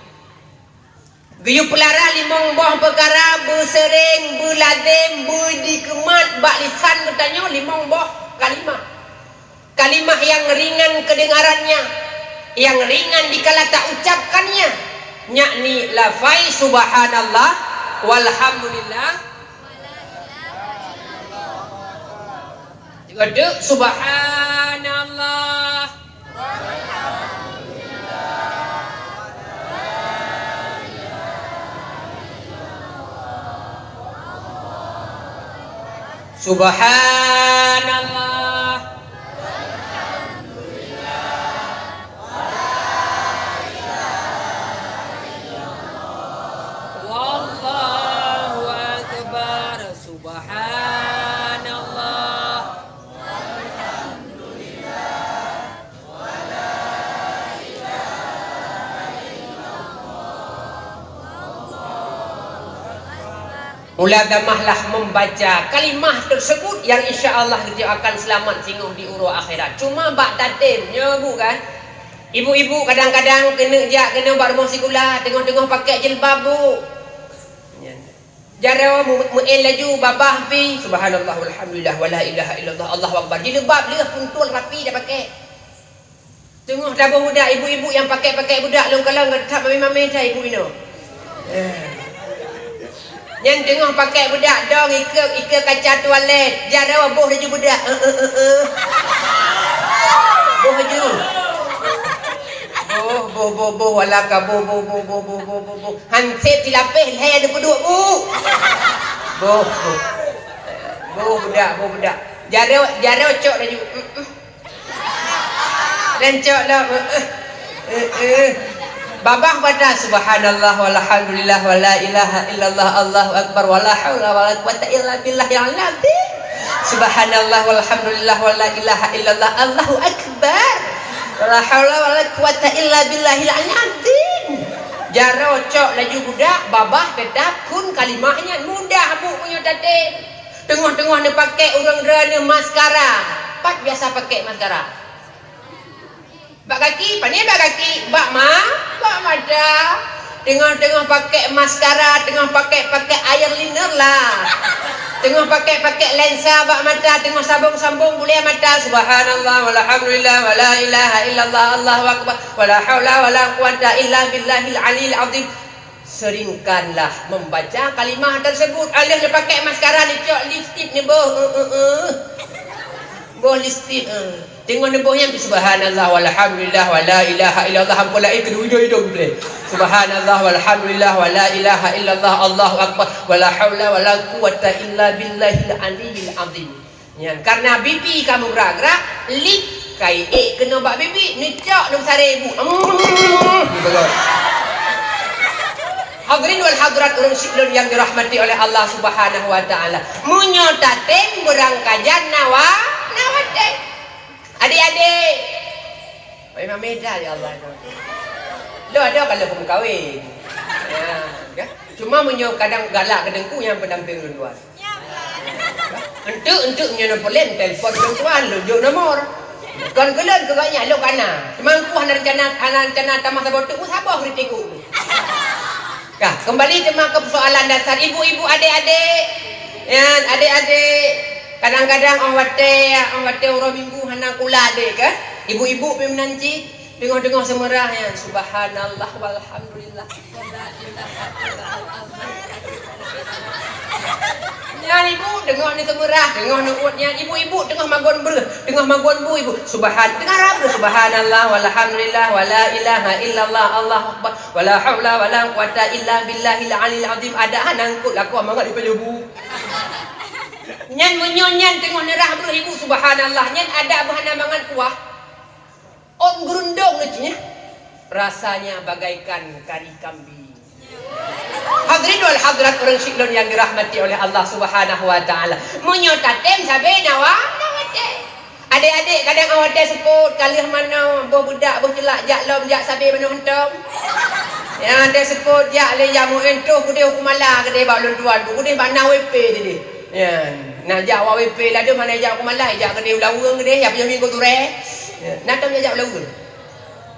Guyup pelara 5 buah perkara bersering, berladem, berdikemat, bak lisan bertanya 5 buah kalimah. Kalimah yang ringan kedengarannya, yang ringan dikala tak ucapkannya, yakni lafai subhanallah walhamdulillah. Juga dek subhanallah subhanallah walhamdulillah wala ilaha illallah wallahu akbar subhanallah walhamdulillah wala ilaha illallah Muladamahlah membaca kalimah tersebut yang insya-Allah dia akan selamat singgah di urut akhirat. Cuma bak tatimnya bukan. Ibu-ibu kadang-kadang kena buat rumah sekolah, tengah-tengah pakai jilbab bu. Jara mu'il laju babah pi subhanallah walhamdulillah wala ilaha illallah Allahu akbar. Jilbab dia puntul rapi dah pakai. Tengah tabuh budak ibu-ibu yang pakai budak long-kalong tak mami-mami dah ibu ino. Yang tengah pakai budak dong ika kaca toilet. Jara boh laju budak. Boh laju. Boh walaka boh. Hansip tilapih leher ada peduk bu. Boh budak. Jara cok laju. Dan cok lah. Babah baca subhanallah walhamdulillah wala ilaha illallah Allahu akbar wala haula wala quwata illa billahil azim. Subhanallah walhamdulillah wala ilaha illallah Allahu akbar wala haula wala quwata illa billahil azim. Jara cok laju budak babah tetap kun kalimahnya mudah bu punya tatin. Tengah-tengah ni pakai urang derana maskara. Pat biasa pakai maskara. Bak kaki, pandai bak kaki, bak mata. Tengah-tengah pakai maskara, tengah pakai air liner lah. Tengah pakai lensa bak mata, tengah sambung-sambung boleh mata. Subhanallah walhamdulillah wala ilaha illallah Allahu akbar wala haula wala quwata illa billahil aliyil azim. Seringkanlah membaca kalimah tersebut. Alih dia pakai maskara ni cok lipstick ni boh lipstick. Tengok nebohnya subhanallah walhamdulillah wala ilaha illallah hampula kedua hidung boleh. Subhanallah walhamdulillah wala ilaha illallah Allahu akbar wala haula wala quwata illa billahil aliyil azim. Ya, karena bibi kamu gerak-gerak lip kai kena bak bibi ni cak nom sare ibu. Hadirin wal hadirat urang syukur yang dirahmati oleh Allah Subhanahu wa taala. Munyo taten berangkajan nawate. Adik-adik. Memang beda ya Allah. Lo ada kalau kamu kahwin. Ya. Cuma menyo kadang galak kadangku yang pendamping luar. Entuk nyonopolen telefon tuan lo jok nomor. Kan kelan ke banyak lo kana. Semangku rencana tamah sabotuk sabar kritiku. Kah, kembali tema ke persoalan dasar ibu-ibu adik-adik. Ya, adik-adik. Kadang-kadang orang wate orang minggu hana kula dek kan. Ibu-ibu pi menanci dengar-dengar semerah ya. Subhanallah walhamdulillah wala ilaha illallah. Ya ibu dengar ni semerah, dengar ni uatnya ibu-ibu tengah magon bu ibu. Dengar apa subhanallah walhamdulillah wala ilaha illallah Allahu akbar wala haula wala quwata illa billahil aliyil azim. Ada nangkut laku amangat di bu. Nyan menyonyan tengok nerah bro ibu subhanallah. Nyan ada bahan mangan kuah. On gerundong necinya. Rasanya bagaikan kari kambing. Hadirin wal hadirat orang syiklon yang dirahmati oleh Allah Subhanahu wa taala. Munyo tatem sabe nawate. Adik-adik kadang awate sebut kalih mana boh budak boh celak jak lom jak sabe mana hentom. Ya ada sebut jak le jamu entuh kude hukumala kede balon tuan kude mana WP tadi. Ya, nak jak WP lah dia mana jak hukumala jak kede ulawung kede ya punya minggu ture. Ya, nak tahu jak ulawung.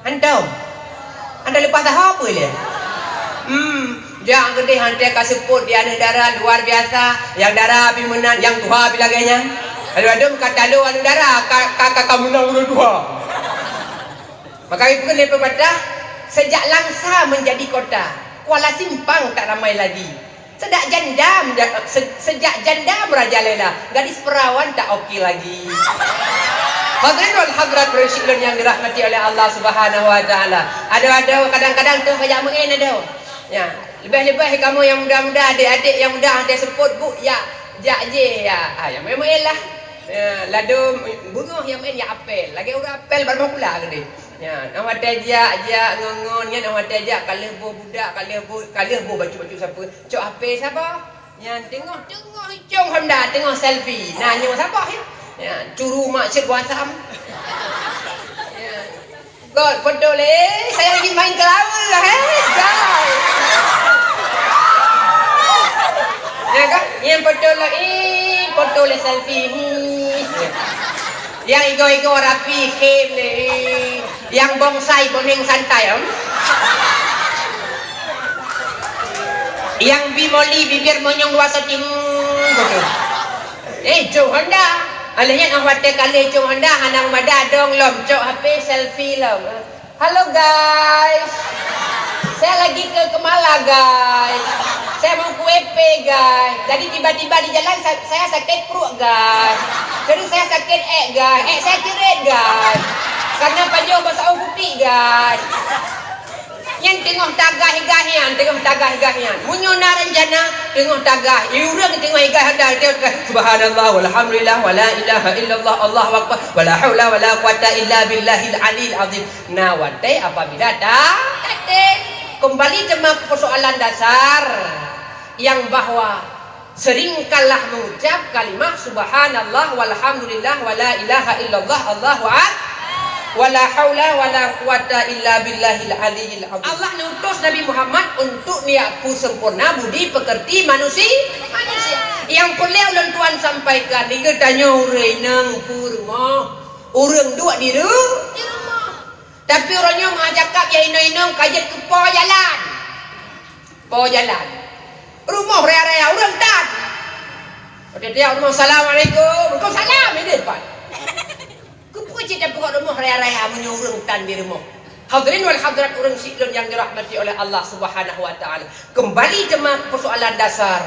Hentom. Anda lepas dah apa dia? Jangan gede hantar kasih sebut dia ada darah luar biasa. Yang darah api menang, yang tua api laganya. Ada kata lu anu darah, kakak kamu menang anu tua. Maka itu kan lepas patah, sejak Langsa menjadi kota, Kuala Simpang tak ramai lagi. Sejak janda merajalela, gadis perawan tak okey lagi. Hadirin wal hadirat bersyukur yang dirahmati oleh Allah Subhanahu wa taala. Ada kadang-kadang tu banyak mengen ada. Ya, lebih-lebih kamu yang muda-muda, adik-adik yang muda ada sebut bu ya je ya. Yang memang lah. Ya, ladu bunga yang main ya apel. Lagi orang apel baru pula gede. Ya, nama tajak ngongon ya nama tajak kalih bu budak kalih bu baju-baju siapa? Cok apel siapa? Yang tengok hicung Honda, tengok selfie. Nah, nyo siapa ya? Ya, curu maksud WhatsApp. Ya. God, betul saya lagi main ke laut lah guys. Ya, Nah kan, yang foto le selfie ni. Yang ego rapi kem ni. Yang bonsai boneng santai om. Yang bimoli bibir monyong dua setim. Jom Honda. Alahnya awak kali jom Honda hanang mada dong lom cok HP selfie lom. Halo guys. Saya lagi ke Kemala guys. Saya mau ke WP guys. Jadi tiba-tiba di jalan saya sakit perut guys. Jadi saya sakit guys. Saya cerit guys. Karena pajo bahasa putih guys. Yang tengok tagah higahian. Munyo naranjana tengok tagah. Urang tengok higah anda tengok subhanallah walhamdulillah wala ilaha illallah Allahu akbar wala haula wala quwata illa billahil aliyil azim. Nah, wadai apabila kembali jemaah persoalan dasar yang bahwa seringkala mengucap kalimat subhanallah walhamdulillah wala ilaha illallah Allahu akbar wala haula wala quwata illa billahil aliyil azim. Allah ngutus Nabi Muhammad untuk niatku sempurna budi pekerti manusia. Yang boleh ulun tuan sampaikan ni tanya urang nang purma. Urang dua di rumah. Tapi orangnya mengajak ya ino-ino kajet ke po jalan. Rumah raya-raya urang tak. Dia rumah assalamualaikum. Waalaikumsalam ini depan. Cita pokok rumah raya-raya menyurung tan di rumah. Hadirin wal hadirat urang siklon yang dirahmati oleh Allah Subhanahu wa taala. Kembali jemaah persoalan dasar.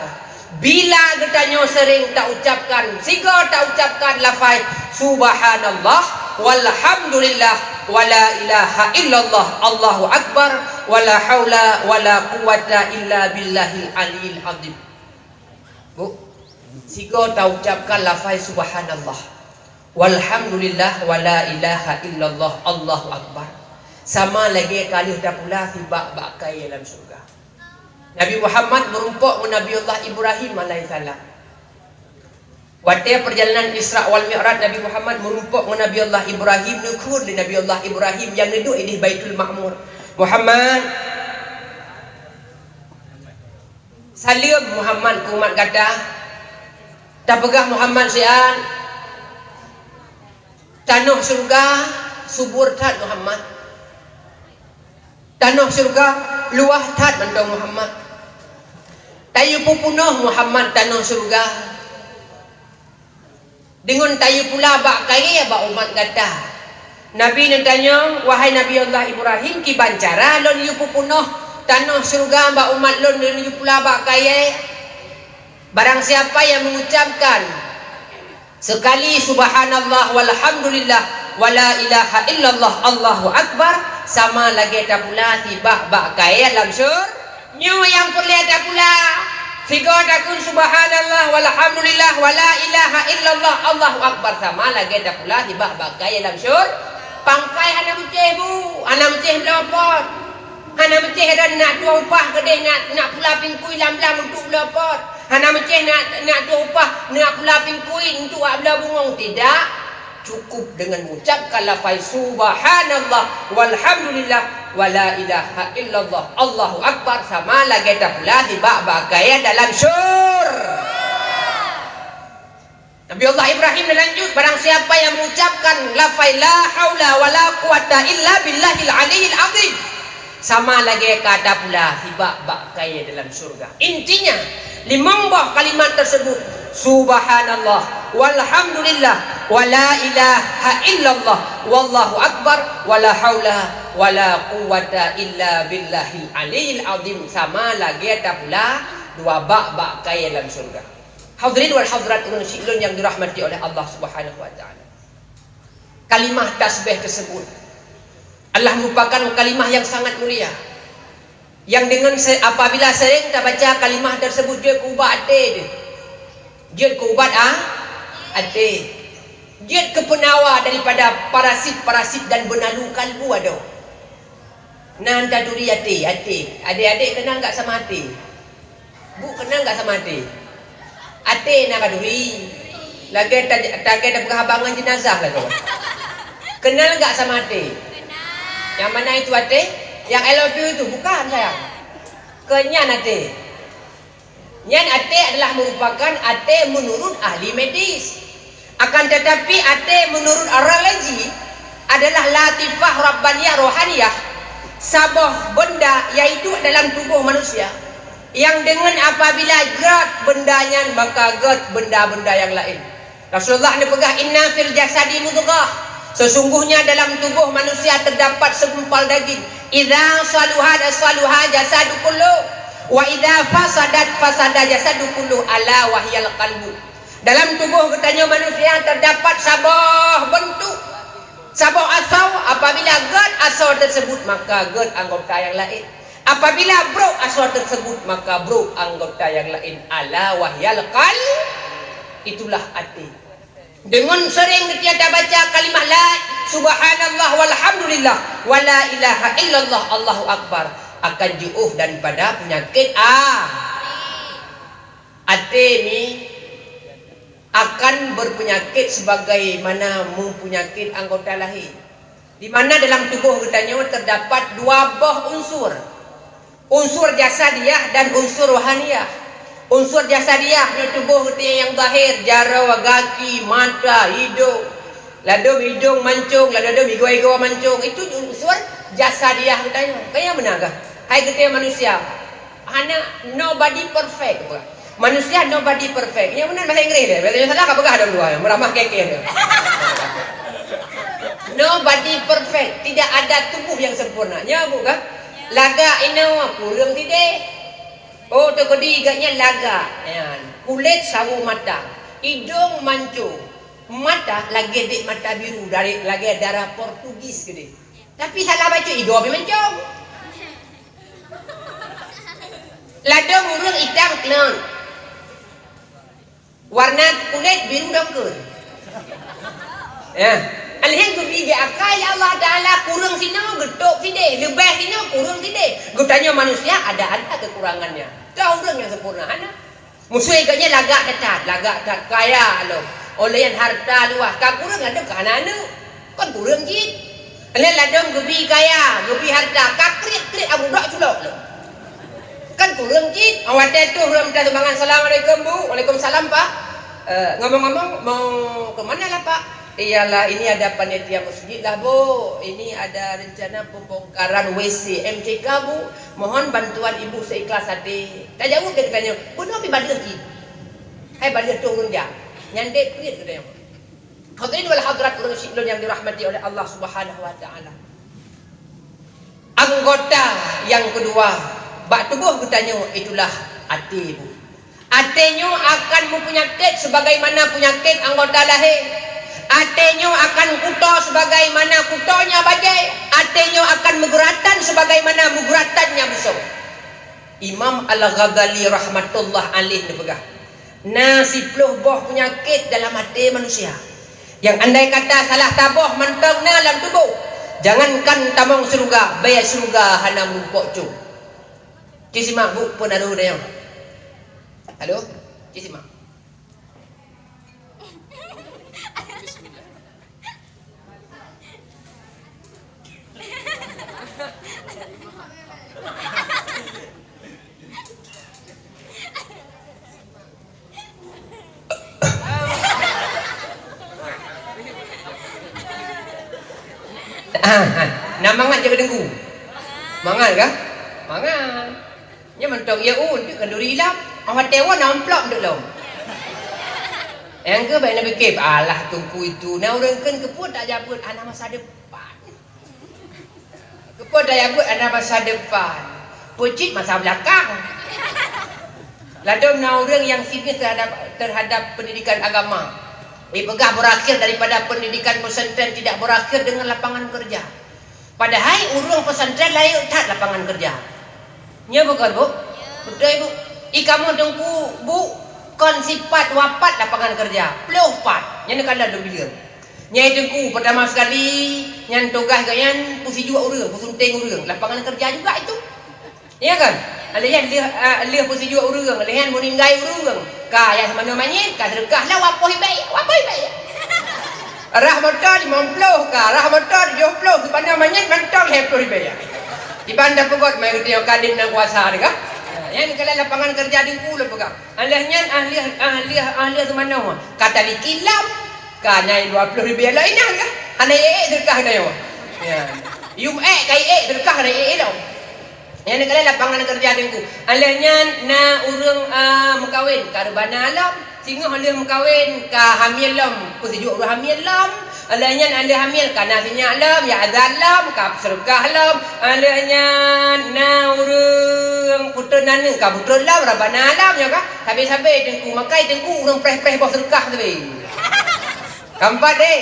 Bila getanya sering tak ucapkan, siga tak ucapkan lafaz subhanallah walhamdulillah wala ilaha illallah Allahu akbar wala haula wala quwata illa billahil aliyil azim. Bu, siga tak ucapkan lafaz subhanallah walhamdulillah wala ilaha illallah Allahu akbar. Sama lagi kali dah pula tiba bakai dalam surga. Nabi Muhammad merumpuk dengan Nabiullah Ibrahim alaihissalam. Waktu perjalanan Isra wal Mi'raj Nabi Muhammad merumpuk dengan Nabiullah Ibrahim nukur di Nabiullah Ibrahim yang duduk di Baitul Ma'mur. Muhammad salim Muhammad ke umat kata. Tak pegah Muhammad sian tanah surga subur tat Muhammad. Tanah surga luah tat mandong Muhammad. Tayu pupunuh Muhammad tanah surga. Dengan tayu pula bak kaya bak umat kata. Nabi nak tanya, wahai Nabi Allah Ibrahim ki bancara lon yu pupunuh tanah surga bak umat lon yu pula bak kaya. Barang siapa yang mengucapkan sekali subhanallah walhamdulillah wala ilaha illallah Allahu akbar sama lagi tak pula tiba bak kaya dalam surga. Nyu yang boleh tak pula siga takun subhanallah walhamdulillah wala ilaha illallah Allahu akbar sama lagi tak pula tiba bak kaya dalam surga. Pangkai hana meceh bu, hana meceh belapot. Hana meceh dan nak dua upah kedeh nak pula pingkui lam-lam untuk belapot. Hana meceh nak dua upah nak pula pingkui untuk abla bungong. Tidak cukup dengan mengucapkan lafaz subhanallah walhamdulillah wala ilaha illallah Allahu akbar sama lagi tak pula tiba bagaya dalam syurga. Nabi Allah Ibrahim lanjut, barang siapa yang mengucapkan lafaz la haula wala quwata illa billahil aliyil azim sama lagi kata pula tiba bagaya dalam surga. Intinya limambah kalimat tersebut subhanallah walhamdulillah wala ilaha illallah wallahu akbar wala haula wala quwata illa billahil aliyil azim sama lagi ada pula dua bak kaya dalam surga. Hadirin wal hadirat ulun yang dirahmati oleh Allah Subhanahu wa taala. Kalimah tasbih tersebut Allah merupakan kalimah yang sangat mulia. Yang dengan apabila sering kita baca kalimah tersebut dia kubat hati dia. Dia kubat hati. Dia kepenawa daripada parasit-parasit dan benalu kalbu ada. Nan taduri hati. Adik-adik kenal enggak sama hati? Bu kenal enggak sama hati? Hati nak kaduri. Lagi tagih ada perhabangan jenazah lah kau. Kenal enggak sama hati? Kenal. Yang mana itu hati? Yang I love you itu bukan sayang. Kenyan hati. Yang ate adalah merupakan ate menurut ahli medis. Akan tetapi ate menurut arologi adalah latifah rabbaniyah rohaniyah, sabah benda yaitu dalam tubuh manusia yang dengan apabila gerak bendanya maka gerak benda-benda yang lain. Rasulullah ni pegah inna fil jasadi mudghah, sesungguhnya dalam tubuh manusia terdapat segumpal daging. Idza saluha jasadu kullu wa idza fasada jasadu kullu ala wahyal qalbu. Dalam tubuh katanya manusia terdapat sabah bentuk, sabah asal. Apabila gad asal tersebut maka gad anggota yang lain. Apabila bro asal tersebut maka bro anggota yang lain. Ala wahyal qalb, itulah hati. Dengan sering kita baca kalimat la subhanallah walhamdulillah wala ilaha illallah Allahu akbar, akan jauh daripada penyakit hati ni akan berpenyakit sebagaimana mempenyakit anggota lain. Di mana dalam tubuh katanya terdapat dua buah unsur. Unsur jasadiah dan unsur rohaniyah. Unsur jasadiah di tubuh katanya yang zahir, jara, kaki, mata, hidung. Ladum hidung mancung, ladum igo-igo mancung. Itu unsur jasadiah katanya. Kayak benarkah? Hai katanya manusia. Anak nobody perfect. Manusia nobody perfect. Yang benar bahasa Inggeris dia. Bahasa salah apa ada dua yang meramah keke dia. Nobody perfect. Tidak ada tubuh yang sempurna. Ya bukan? Laga ino kurang tidak. Oh tu kodi iganya laga. Kulit sawu mata. Hidung mancung. Mata lagi dik mata biru dari lagi darah Portugis gede. Tapi salah baca hidung habis mancung. Ladang urang hitam kelon. Warna kulit biru dongker. Ya, alih ku biji akal Allah Taala kurang sini getok sini, lebih sini kurang sini. Gutanya manusia ada kekurangannya. Tahu orang yang sempurna ana. Musuh iganya lagak tat kaya lo. Oleh yang harta luas, ka kurang ada kanana. Kan kurang jit. Alih ladang gebi kaya, gebi harta, ka krik abu dak culok lo. Kan kurang jit. Awak tu orang minta sumbangan. Assalamualaikum Bu. Waalaikumsalam Pak. Ngomong-ngomong mau ke mana lah Pak? Iyalah ini ada panitia masjid lah Bu. Ini ada rencana pembongkaran WC MCK Bu. Mohon bantuan Ibu seikhlas hati. Tak jauh dia katanya. Bu nak pergi balir jit. Hai balir turun dia. Nyandek kuit katanya. Hadirin wal hadrat urang yang dirahmati oleh Allah Subhanahu wa taala. Anggota yang kedua bak tubuh katanya itulah hati Bu. Hatinya akan mempenyakit sebagaimana penyakit anggota lahir. Hatinya akan kuto sebagaimana kutonya bajai. Hatinya akan muguratan sebagaimana muguratannya besar. Imam Al-Ghazali rahmatullah alaih berpegang. Nasib puluh boh penyakit dalam hati manusia. Yang andai kata salah taboh mentang dalam tubuh. Jangankan tamang surga, bayar surga hana mumpok cu. Cik simak Bu pun ada yang. Halo, cik simak. Namangan jaga dengku. Mangan kah? Mangan. Nya mentong ya dia kenduri hilang. Awak tewan namplak duk long. Yang ke baik nak fikir, alah tungku itu. Nah orang kan keput tak jabut anak masa depan. Keput tak jabut anak masa depan. Pucit masa belakang. Ladom nah orang yang serius terhadap pendidikan agama. Dipegah berakhir daripada pendidikan pesantren tidak berakhir dengan lapangan kerja. Padahal urung pesantren layak tak lapangan kerja. Nya bukan Bu? Betul Ibu. Kamu dengku Bu kon sifat wapat lapangan kerja. Peluh pat. Nya nak ada bilion. Nya dengku pertama sekali nyan tugas gayan pusi juga urang, pusunting urang. Lapangan kerja juga itu. Ya kan? Alihan dia pusi juga urang, alihan meninggai urang. Ka yang mana manyit, ka sedekah lah wapoh baik. Rahmatan 50 ka, rahmatan 70 sebenarnya manyit mentong 70 ribu. Di bandar pegot mai dia kadin nang kuasa dia. Yang kalau lapangan kerja di pula pegang. Alahnya ahli semana kata dikilam kanai 20 ribu lain kan. Anai derkah dah yo. Ya. Yum kai derkah dah dah. Yang kalau lapangan kerja di ku. Alahnya na urang mengkawin karbana alam. Singa hendak mengkawin ka hamil lam, ku sejuk ru hamil lam. Alahnya anda hamil kana sinya lam, ya azan lam, ka serkah lam. Alahnya na urang putra nana ka putra lam rabana lam ya ka. Habis-habis tengku makai tengku urang preh-preh bos serkah tu be. Kampat deh,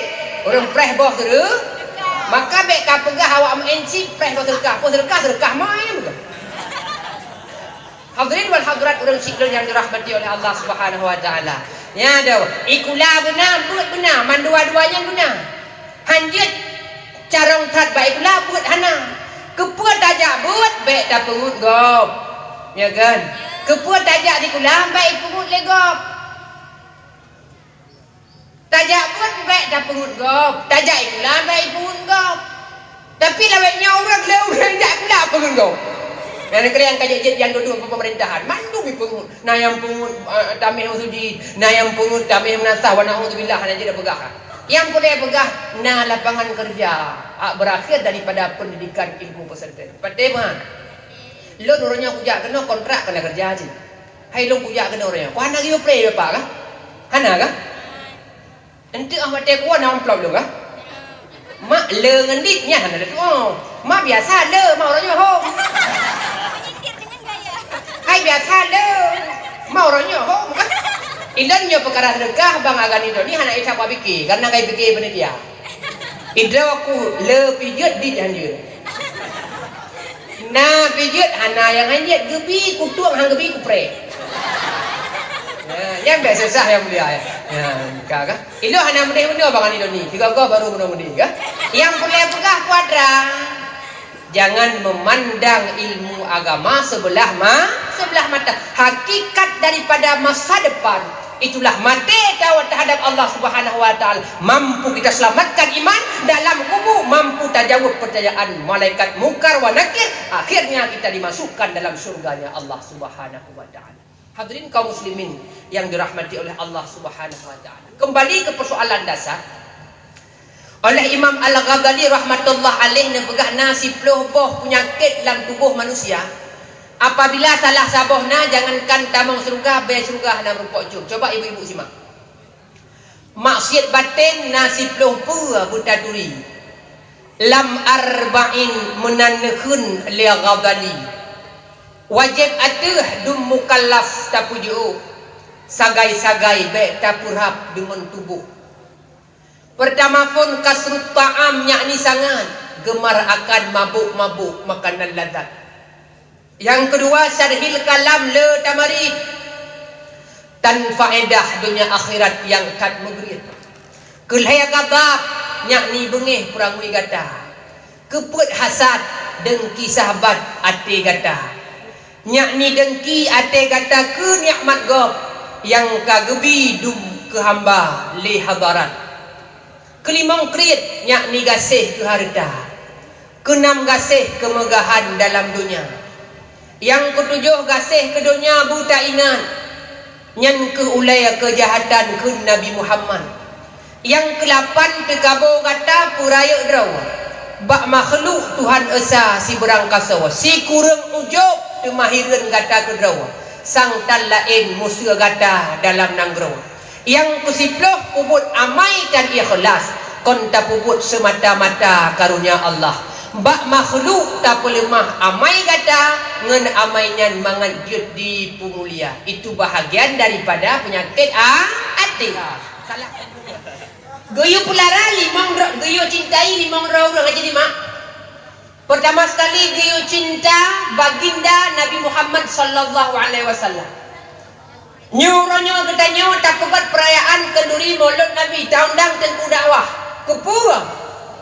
urang preh bos tu. Maka bek ka pegah awak menci preh bos serkah mai bukan. Hadirin wal hadirat orang syikl yang dirahmati oleh Allah Subhanahu wa taala. Ya dah, ikula benar, buat benar, man dua-duanya benar. Hanjut carong tat baik ikula buat hana. Kepuat tajak buat baik dah pengut gop. Ya kan? Kepuat tajak di kula baik pengut legop. Tajak buat baik dah pengut gop. Tajak ikula baik pengut gop. Tapi lawaknya orang tak kula pengut gop. Yang kalian kajet yang duduk pemerintahan mandu pengut na yang pungut tamih usudi na yang pungut tamih menasah wa naudzubillah hanya tidak pegah yang boleh pegah na lapangan kerja berakhir daripada pendidikan ilmu pesantren padahal lo orangnya kujak kena kontrak kena kerja aja hai lo kujak kena orangnya kuana giyo play apa kah hana kah ente ahmad te kuana amplop lo kah mak le ngenditnya hana tu mak biasa le mak orangnya home hai biasa le mau orangnya home kan ilannya perkara sedekah bang agan itu ni anak isa pikir karena kai fikir benda dia ida aku le pijat di janjur na pijat anak yang anjat gebi kutuang hang gebi kupre yang biasa sah yang mulia ya kah ilo anak muda bang itu ni tiga kau baru muda kah yang boleh pegah kuadran. Jangan memandang ilmu agama sebelah mata. Hakikat daripada masa depan itulah mati tawat terhadap Allah Subhanahu wa taala. Mampu kita selamatkan iman dalam kubur, mampu tajawuz percayaan malaikat mungkar wa nakir, akhirnya kita dimasukkan dalam surganya Allah Subhanahu wa taala. Hadirin kaum muslimin yang dirahmati oleh Allah Subhanahu wa taala. Kembali ke persoalan dasar. Oleh Imam Al-Ghazali rahmatullah alaih nepegah nasib boh penyakit dalam tubuh manusia. Apabila salah sabohna jangankan tamang surga, be surga na rupa ujung. Coba ibu-ibu simak. Maksiat batin nasib pua buta duri. Lam arba'in menankhun li Ghazali. Wajib atuh dum mukallaf tapuju. Sagai-sagai be tapurhap dengan tubuh. Pertama pun kasrut ta'am yakni sangat gemar akan mabuk-mabuk makanan lazat. Yang kedua syarhil kalam le tamarid tan faedah dunia akhirat yang kad megrit. Kelhaya gadab yakni bengih perangui gata. Keput hasad dengki sahabat ate gata. Yakni dengki ate gata ke nikmat gob yang kagebi dum ke hamba li hadarat. Kelimang kriit yakni gasih ke harta. Keenam gasih kemegahan dalam dunia. Yang ketujuh gasih ke dunia buta ingat. Yang keulai kejahatan ke Nabi Muhammad. Yang ke-8 tegabo kata puraya drawa. Bak makhluk Tuhan esa si berangkasa. Si kurang ujub temahiran kata ke drawa. Sang tan lain musuh kata dalam nanggrawa. Yang ke-10 pubut amai dan ikhlas konta pubut semata-mata karunia Allah. Bak makhluk tak lemah amai kata ngen amainya mangajud di pumulia. Itu bahagian daripada penyakit hati. Salah. Goyo pulara limang goyo cintai limang orang aja mak. Pertama sekali goyo cinta baginda Nabi Muhammad sallallahu alaihi wasallam. Nyuruhnya katanya tak kebat perayaan kenduri maulid Nabi tahun dang tengku dakwah kepua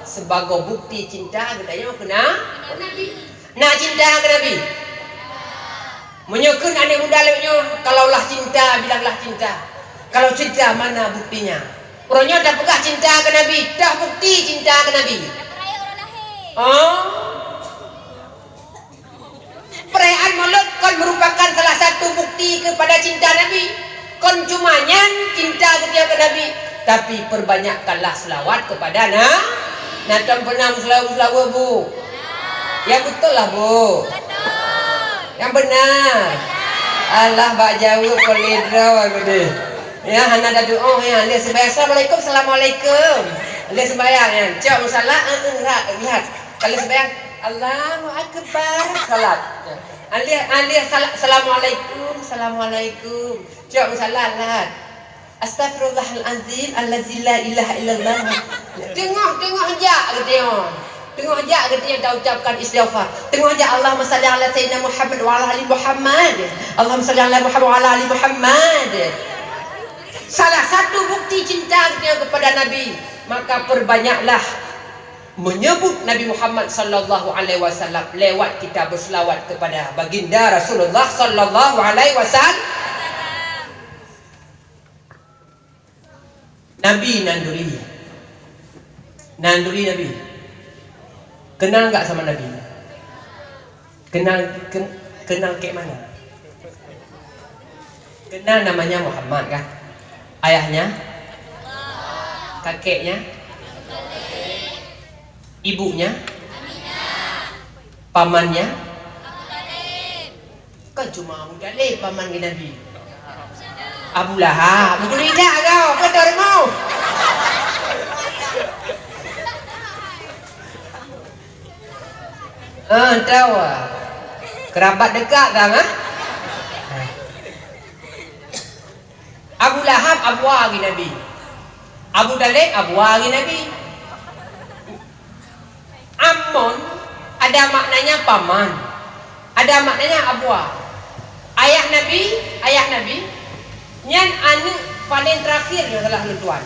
sebagai bukti cinta katanya kena Nabi. Nak cinta ke Nabi? Menyokun anak muda lewatnya kalaulah cinta bilanglah cinta. Kalau cinta mana buktinya? Orangnya tak pegah cinta ke Nabi, tak bukti cinta ke Nabi. Perayaan maulid kan merupakan salah kepada cinta Nabi. Kon cuma nyan cinta kepada Nabi, tapi perbanyakkanlah selawat kepada Natam pernah selawat bu. Ya betul lah bu. Yang benar. Allah bak jawab kolidra aku deh. Ya hana dah doa ya. Dia sembahyang assalamualaikum, assalamualaikum. Dia sembahyang ya. Cak masalah lihat. Kalau sembahyang Allahu akbar salat. Alih assalamualaikum, assalamualaikum. Cak masalah lihat. Astaghfirullahalazim allazi la ilaha illallah. Tengok aja dia. Tengok aja dia dah ucapkan istighfar. Tengok aja Allahumma salli ala sayyidina Muhammad wa ala ali Muhammad. Allahumma salli ala Muhammad wa ala ali Muhammad. Salah satu bukti cinta dia kepada Nabi, maka perbanyaklah menyebut Nabi Muhammad sallallahu alaihi wasallam lewat kita berselawat kepada baginda Rasulullah sallallahu alaihi wasallam. Nabi Nanduri Nabi. Kenal enggak sama Nabi? Kenal kayak mana? Kenal namanya Muhammad kan? Ayahnya? Kakeknya? Ibunya? Pamannya? Kan cuma Abu Talib paman Nabi. Abu Lahab. Bukan tidak kau. Kau tahu mau? Tahu. Kerabat dekat tak? Abu Lahab Abu lagi Nabi. Abu Talib Abu lagi Nabi. Ammon ada maknanya paman, ada maknanya abwa. Ayah Nabi nyan anu paling terakhir yang telah tuan.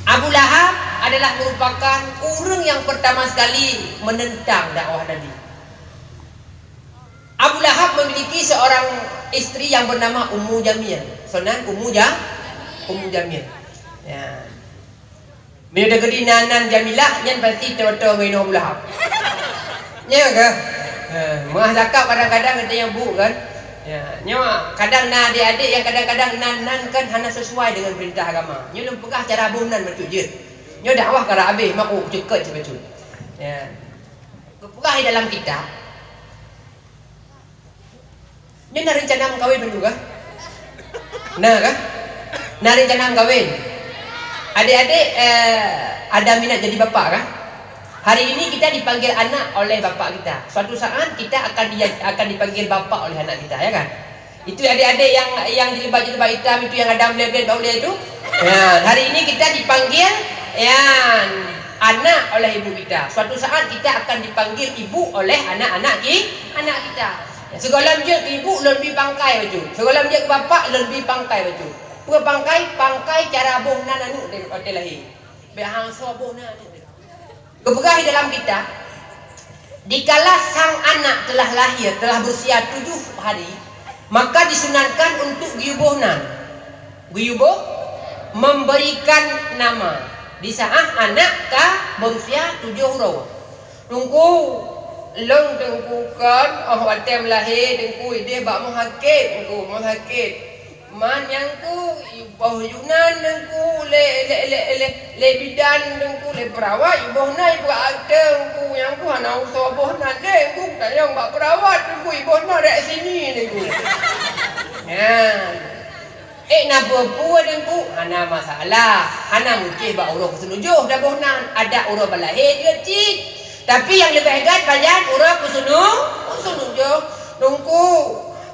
Abu Lahab adalah merupakan orang yang pertama sekali menentang dakwah Nabi. Abu Lahab memiliki seorang istri yang bernama Ummu Jamil. Sonan Ummu Jamil. Ya. Bila dah gedi nanan Jamilah, nyan pasti betul dengan Abu Lahab. Ya ke? Mengah zakap kadang-kadang ada yang bu kan? Ya, nyawa kadang na adik-adik yang kadang-kadang nan kan hana sesuai dengan perintah agama. Nyo lem pegah cara bunan betul je. Nyo dakwah kara habis maku cekat je betul. Ya. Pegah di dalam kitab. Nyo nak rencana kawin betul ke? Nah kan? Nak rencana kawin. Adik-adik ada minat jadi bapa kan? Hari ini kita dipanggil anak oleh bapa kita. Suatu saat kita akan dipanggil bapa oleh anak kita, ya kan? Itu adik-adik yang jilbab hitam itu yang ada bled-bled baulnya itu. Ya, hari ini kita dipanggil anak oleh ibu kita. Suatu saat kita akan dipanggil ibu oleh anak kita. Segala je ibu lebih pangkai baju. Segala je bapa lebih pangkai baju. Pua pangkai cara bohnan anu hotel lahir. Behang so bohnan anu. Kebegah dalam kita, dikala sang anak telah lahir, telah berusia 7 hari, maka disunatkan untuk guyubohnan. Guyuboh memberikan nama. Di saat anak berusia 7 hari. Tunggu long tengkukan hotel lahir tengku dia bak menghakit tengku menghakit. Man yang ku ibuh Yunan nengku le bidan nengku le perawat ibuh na ibu ada nengku yang ku hana usah ibuh na deh nengku tayang bak perawat nengku ibuh na dek sini nengku. Nak berbuat nengku hana masalah hana mungkin bak urang kesenujuh dah boh nan ada urang balahir dia cik. Tapi yang lebih hebat banyak urang kesenujuh nengku.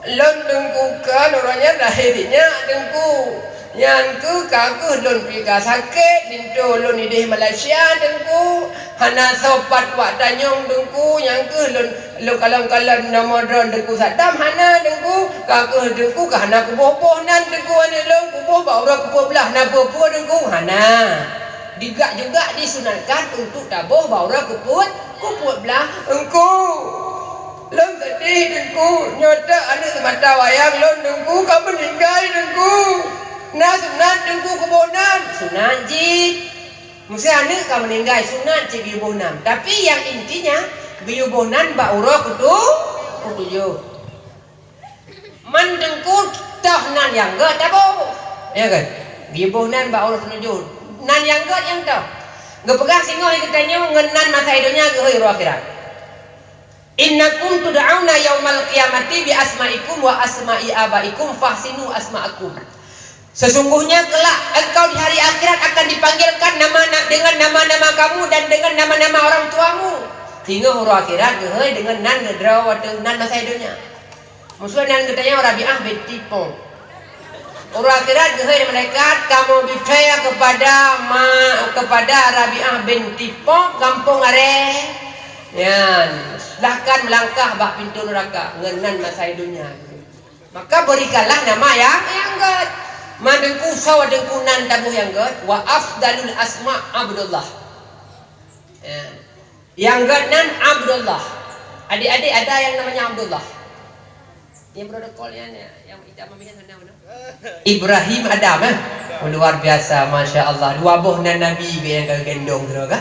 Lon dengku kan orangnya lahirnya dengku yang ku kaku lon pika sakit dinto lon ideh Malaysia dengku hana sopat wak tanyong dengku yang ku lon kalam-kalam nomodron dengku satam hana dengku kaku dengku hana kuboh-boh nan dengku ane lon kuboh baura kuboh belah na boh dengku hana juga disunatkan untuk taboh baura kuput belah engku. Lon tadi dengku nyota anak mata wayang lon dengku kamu meninggal dengku. Nah sunat dengku kebonan sunat jid. Mesti anak kamu meninggal sunat cik biubonan. Tapi yang intinya biubonan bak ura kutujuh. Mandengku tah nan yang gak tabu. Ya kan? Gibuh nan ba Allah tunjuk. Nan yang gak yang tah. Gepegang singoh ikutanya ngenan masa hidupnya ke hari akhirat. Innakum tud'auna yaumal qiyamati bi asma'ikum wa asma'i abaikum fahsinu asma'akum. Sesungguhnya kelak engkau di hari akhirat akan dipanggilkan dengan nama-nama kamu dan dengan nama-nama orang tuamu. Sehingga hari akhirat geheuy dengan nan ngedraw atau nan masa hidupnya. Musuhnya nan katanya Rabi'ah binti Pong. Orang akhirat geheuy malaikat kamu percaya kepada Rabi'ah binti Pong kampung are. Yan, silahkan melangkah bak pintu neraka ngenan masa hidupnya. Maka berikanlah nama yang ged. Mandengku sawa dengkunan tabuh yang ged wa afdalul asma Abdullah. Yan. Yang ged nan Abdullah. Adik-adik ada yang namanya Abdullah. Yang protokolnya yang kita memilih mana? Ibrahim Adam luar biasa, masya Allah. Dua buah Nabi yang gendong tu kan?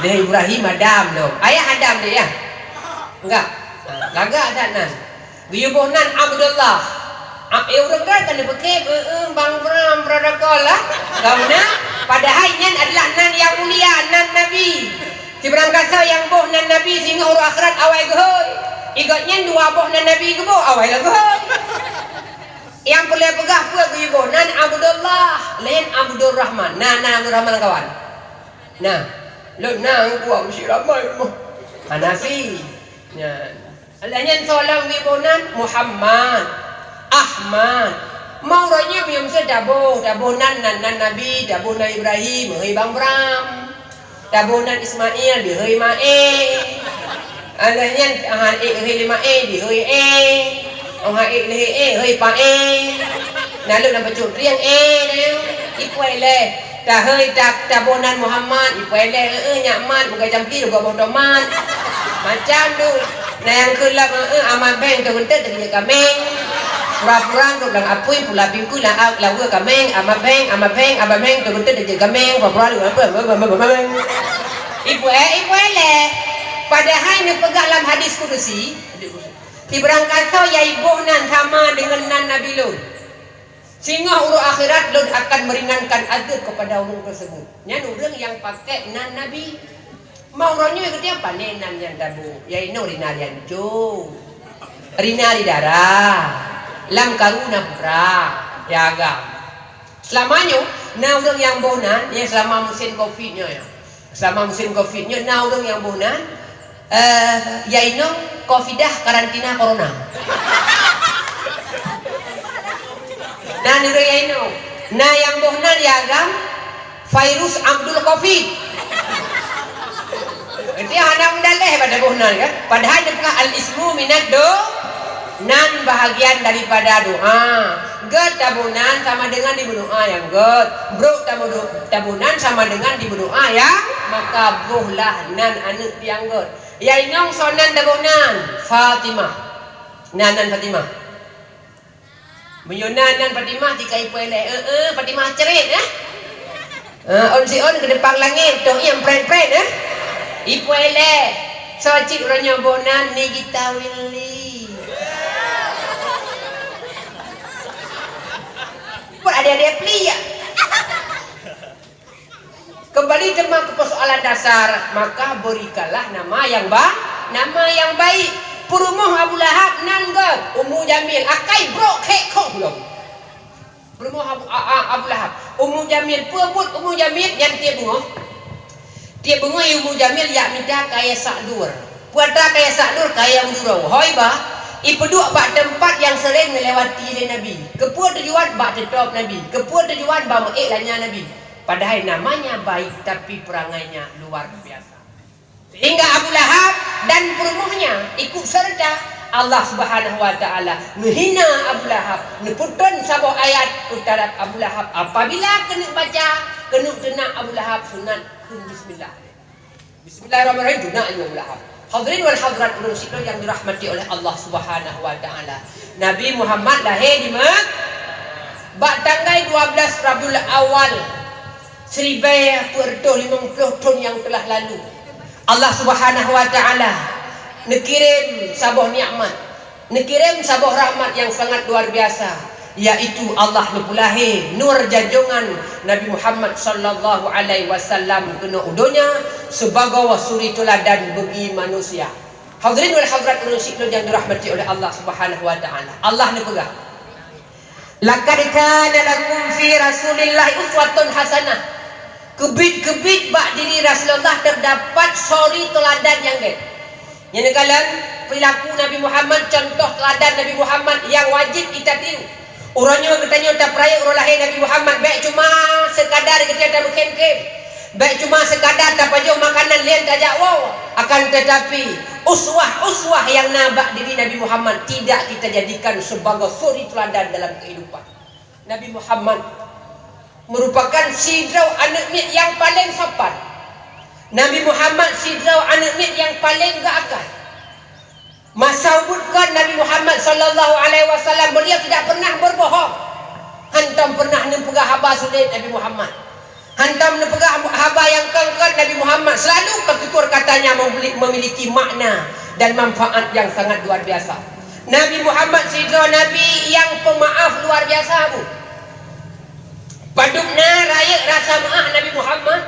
Dia Ibrahim Adam dong. Ayah Adam dia ya? Enggak. Lagak ada nan. Dia buah nan Abdullah. Orang kan dipakai bang Bram protokol lah. Karena padahal nan adalah nan yang mulia, nan Nabi. Diberangkat yang buah nan Nabi sehingga huruf akhirat awal gehoi. Igatnya dua buah nan Nabi ke buah awal gehoi. Yang boleh pegah pun ibu nan Abdullah lain Abdul Rahman. Nah Abdul Rahman kawan. Nah, lu nang gua mesti ramai rumah. Hanafi. Nah, alanya soalan ibu nan Muhammad, Ahmad. Mauranya biar mesti dabuh nan Nabi, dabuh nan Ibrahim, hei Bang Bram. Dabuh nan Ismail, di hei Mae. Alanya hei Mae, di hei ông hai hơi pa nà lúc nào chụp riêng nè ipuai le ta hơi ta bonan Muhammad ipuai le nyaman bukan jampi juga bodoman macam tu nah yang kelak amal beng tu bentuk dari kameng pura-pura tu lang apui pula bingku lah lagu kameng amal beng tu bentuk dari kameng pura-pura lu apa ipuai le padahal ni pegang dalam hadis kudusi diberangkat so ya ibu nan sama dengan nan Nabi Lut. Sehingga urut akhirat Lut akan meringankan azab kepada orang tersebut. Nyan orang yang pakai nan Nabi. Mau orangnya ikut apa nih nan yang tabu. Ya ini rinarian jo. Rinari darah. Lam karuna pura. Ya agam. Selamanya, nah orang yang bonan, ya selama musim Covid-nya ya. Selama musim Covid-nya, nah orang yang bonan, ya ini Covidah karantina corona. Nah nire ini, nah yang bohnan ya agam virus Abdul Covid. Itu anak mendaleh pada bohnan kan. Padahal dia al ismu minad do nan bahagian daripada doa. Ged tabunan sama dengan diberdoa yang ged. Bro tabunan sama dengan diberdoa yang maka bohlah nan anu yang ged. Ya inong sonan tabunan Fatimah. Nanan Fatimah. Menyunanan Fatimah tikai puele. Fatimah cerit on si on ke depan langit tu yang pren-pren ipuele. So cik orangnya bonan ni kita willi. Buat ada pli ya. Kembali jemaah ke persoalan dasar, maka berikanlah nama yang baik. Perumuh Abu Lahab nan ged, Ummu Jamil, akai bro kek kok belum. Perumuh Abu Lahab, Ummu Jamil, pebut Ummu Jamil yang dia bunga. Dia bunga Ummu Jamil yak minta kaya sakdur. Puata kaya sakdur kaya mudurau. Hoi bah, ipeduk bak tempat yang sering melewati Nabi. Kepua tujuan bak tetap Nabi. Kepua tujuan bak mengiklanya Nabi. Padahal namanya baik tapi perangainya luar biasa. Sehingga Abu Lahab dan perumuhnya ikut serta Allah Subhanahu wa taala menghina Abu Lahab, neputun sebuah ayat utarat Abu Lahab apabila kena baca kena Abu Lahab sunat bismillah. Bismillahirrahmanirrahim sunat Abu Lahab. Hadirin wal hadirat ulun yang dirahmati oleh Allah Subhanahu wa taala. Nabi Muhammad lahir di Mekah bak tanggal 12 Rabiul Awal 1450 tahun yang telah lalu. Allah Subhanahu wa taala nekirim sabah nikmat Nekirim sabuh rahmat yang sangat luar biasa, yaitu Allah nupulahi nur janjungan Nabi Muhammad sallallahu alaihi wasallam kena udonya sebagai suri teladan bagi manusia. Hadirin wal hadirat yang dirahmati oleh Allah Subhanahu wa taala. Allah ni pegang. Laqad kana lakum fi Rasulillahi uswatun hasanah. Kebit-kebit bak diri Rasulullah terdapat suri teladan yang baik. Yang kalian perilaku Nabi Muhammad, contoh teladan Nabi Muhammad yang wajib kita tiru. Orangnya katanya tak peraya orang lahir Nabi Muhammad baik cuma sekadar kita tak berkem-kem, baik cuma sekadar tak pajau makanan lain tak wow. Akan tetapi uswah yang nabak diri Nabi Muhammad tidak kita jadikan sebagai suri teladan dalam kehidupan. Nabi Muhammad merupakan sidrau anak mit yang paling sopan. Nabi Muhammad sidrau anak mit yang paling gak akal. Masa ubudkan Nabi Muhammad sallallahu alaihi wasallam, beliau tidak pernah berbohong. Hantam pernah nempegah haba sulit Nabi Muhammad. Hantam nempegah haba yang kengkar Nabi Muhammad. Selalu ketutur katanya memiliki makna dan manfaat yang sangat luar biasa. Nabi Muhammad sidra Nabi yang pemaaf luar biasa bu. Padukna raya rasa maaf Nabi Muhammad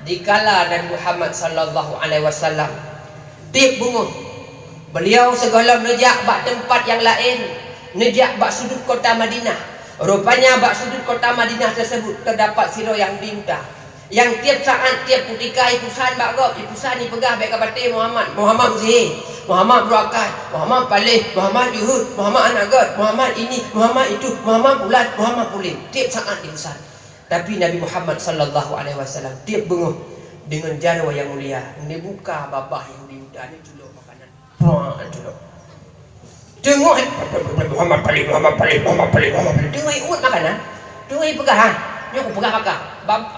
dikala Nabi Muhammad sallallahu alaihi wasallam tiap bunga beliau segala nejak bak tempat yang lain, nejak bak sudut kota Madinah. Rupanya bak sudut kota Madinah tersebut terdapat siro yang dimudah, yang tiap saat tiap ketika ipusan bak gop, ipusan ni pegah baik kapati Muhammad Zahir, Muhammad Berakai, Muhammad Palih, Muhammad Yuhud, Muhammad Anak God, Muhammad ini, Muhammad itu, Muhammad Bulan, Muhammad Pulin. Tiap saat ipusan. Tapi Nabi Muhammad sallallahu alaihi wasallam tiap benguh dengan jarwa yang mulia, ni buka babah yang dimudah ni juluk makanan. Juluk. Tengok Muhammad Palih, Muhammad Palih, Muhammad Palih, Muhammad Palih. Tengok ikut makanan. Tengok pegahan. Nyok pegah bakah.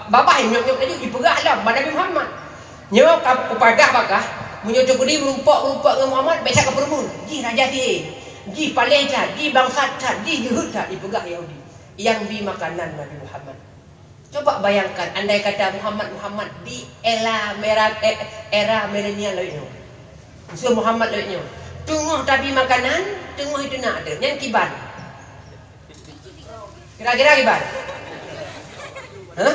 Babah nyok tadi dipegah lah Nabi Muhammad. Nyok pegah bakah. Menyok kudi merumpak dengan Muhammad besar ke permun. Ji raja dia. Ji Palih dah, ji bangsa dah, ji Yahud dah dipegah Yahudi. Yang di makanan Nabi Muhammad. Coba bayangkan andai kata Muhammad di era milenial lainnya. Musuh Muhammad lainnya. Tengok tapi makanan, tengok itu nak ada. Yang kibar. Kira-kira kibar. Hah?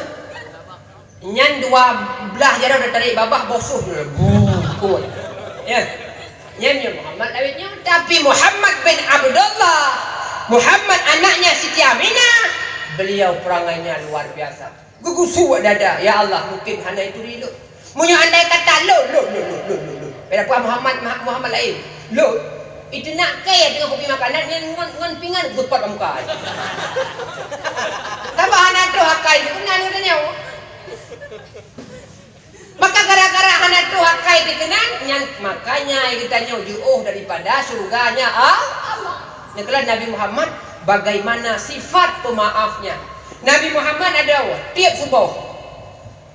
Yang dua belah jarak dah tarik babah bosuh dulu. Kuat. Ya. Yang Muhammad lainnya. Tapi Muhammad bin Abdullah, Muhammad anaknya Siti Aminah, beliau perangainya luar biasa. Gugusu dada. Ya Allah, mungkin hanya itu riluk. Munyo andai kata lo. Beda puan Muhammad lain. Lo, itu nak kaya dengan kopi makanan ngon pingan gupat muka. Tambah anak tu hakai dikenal katanya. Maka gara-gara anak tu hakai dikenal, makanya kita jauh daripada surganya Allah. Yang Nabi Muhammad bagaimana sifat pemaafnya. Nabi Muhammad ada tiap subuh.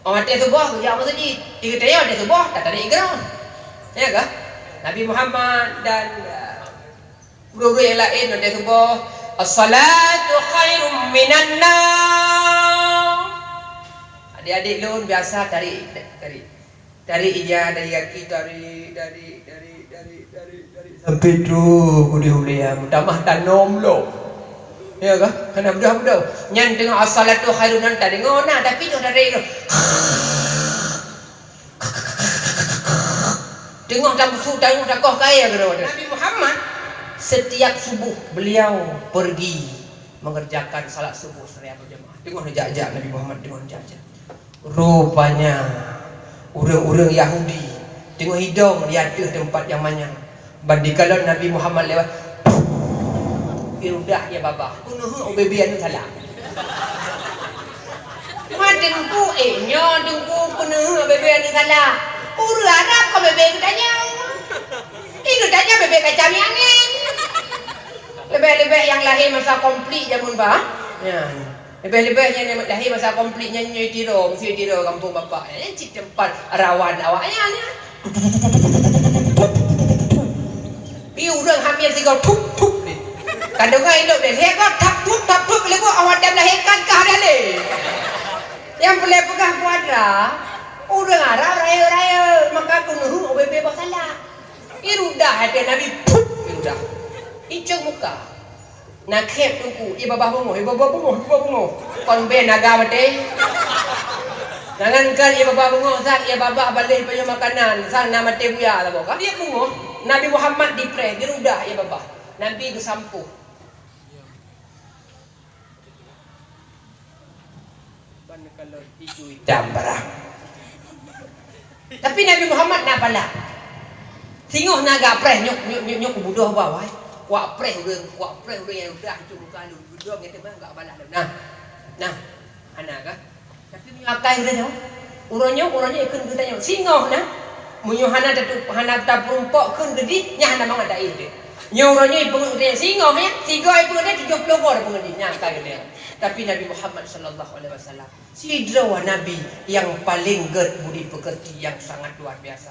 Orang tiap subuh kerja masjid. Dia kata ada subuh tak ada ikram. Ya ke? Nabi Muhammad dan guru-guru yang lain ada subuh. As-salatu khairum minan nar. Adik-adik lun biasa tarik ija dari kaki dari sampai tu kudi hulia mutamah tanom lo. Ya ke? Kena budak-budak. Nyan tengok as-salatu khairun nan tak dengar nah tapi tu dari tu. Tengok dalam buku tengok dakoh kaya ke Nabi Muhammad setiap subuh beliau pergi mengerjakan salat subuh secara berjemaah. Tengok jejak Nabi Muhammad tengok jejak. Rupanya orang-orang Yahudi tengok hidung dia ada tempat yang manyang. Bandingkan Nabi Muhammad lewat irudah ya babah. Kunuh bebean salah. Madengku dengku kunuh bebean salah. Uru Arab kau bebek tanya. Itu tanya bebek kacang angin. Lebih-lebih yang lahir masa komplit jamun bah. Ya. Lebih-lebih yang lahir masa komplit nyanyi tiro, mesti tiro kampung bapak. Yang cik tempat rawan awaknya ni. Pi urang hamil tiga tup ni. Kandungan hidup dia. Dia kau tap tup lepas awak dah lahirkan kah dah le. Yang boleh pegah kuadra. Orang Arab raya maka kunuh OBB salah. Irudah ada Nabi irudah. Icung muka. Nak khep tungku, babah bungo. Kon be naga bate. Jangan kan babah bungo sak babah balik punya makanan, sang nama tebuya lah bok. Dia bungo, Nabi Muhammad dipre, dirudah babah. Nabi disampu. Ban kalau hijau hitam barang. Tapi Nabi Muhammad nak pala. Singoh naga pre nyok budoh bawah. Kuak preh yang udah itu muka lu dua gitu mah enggak balas nah anak kan tapi menyakai udah jauh urangnya ikut kita nyaw singoh nah munyo hana ta perumpok kun gedi nya hana mang ada ide nyoranya ibu dia singoh ya tiga ibu dia 70 orang pengedi nyakai dia tapi Nabi Muhammad sallallahu alaihi wasallam sidra nabi yang paling budi pekerti yang sangat luar biasa.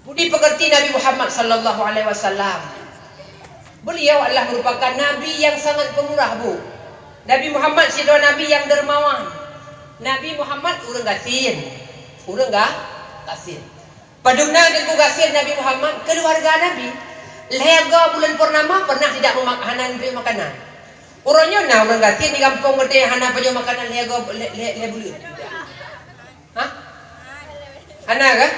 Budi pekerti Nabi Muhammad sallallahu alaihi wasallam. Beliau adalah merupakan Nabi yang sangat pemurah bu. Nabi Muhammad sidra Nabi yang dermawan. Nabi Muhammad urang gasin. Padumna dengan gasin Nabi Muhammad keluarga Nabi. Lega bulan purnama pernah tidak memakan makanan. Urangnya urang gasin di kampung gede hana pajo makanan lega bulan. Hah? Hana kan?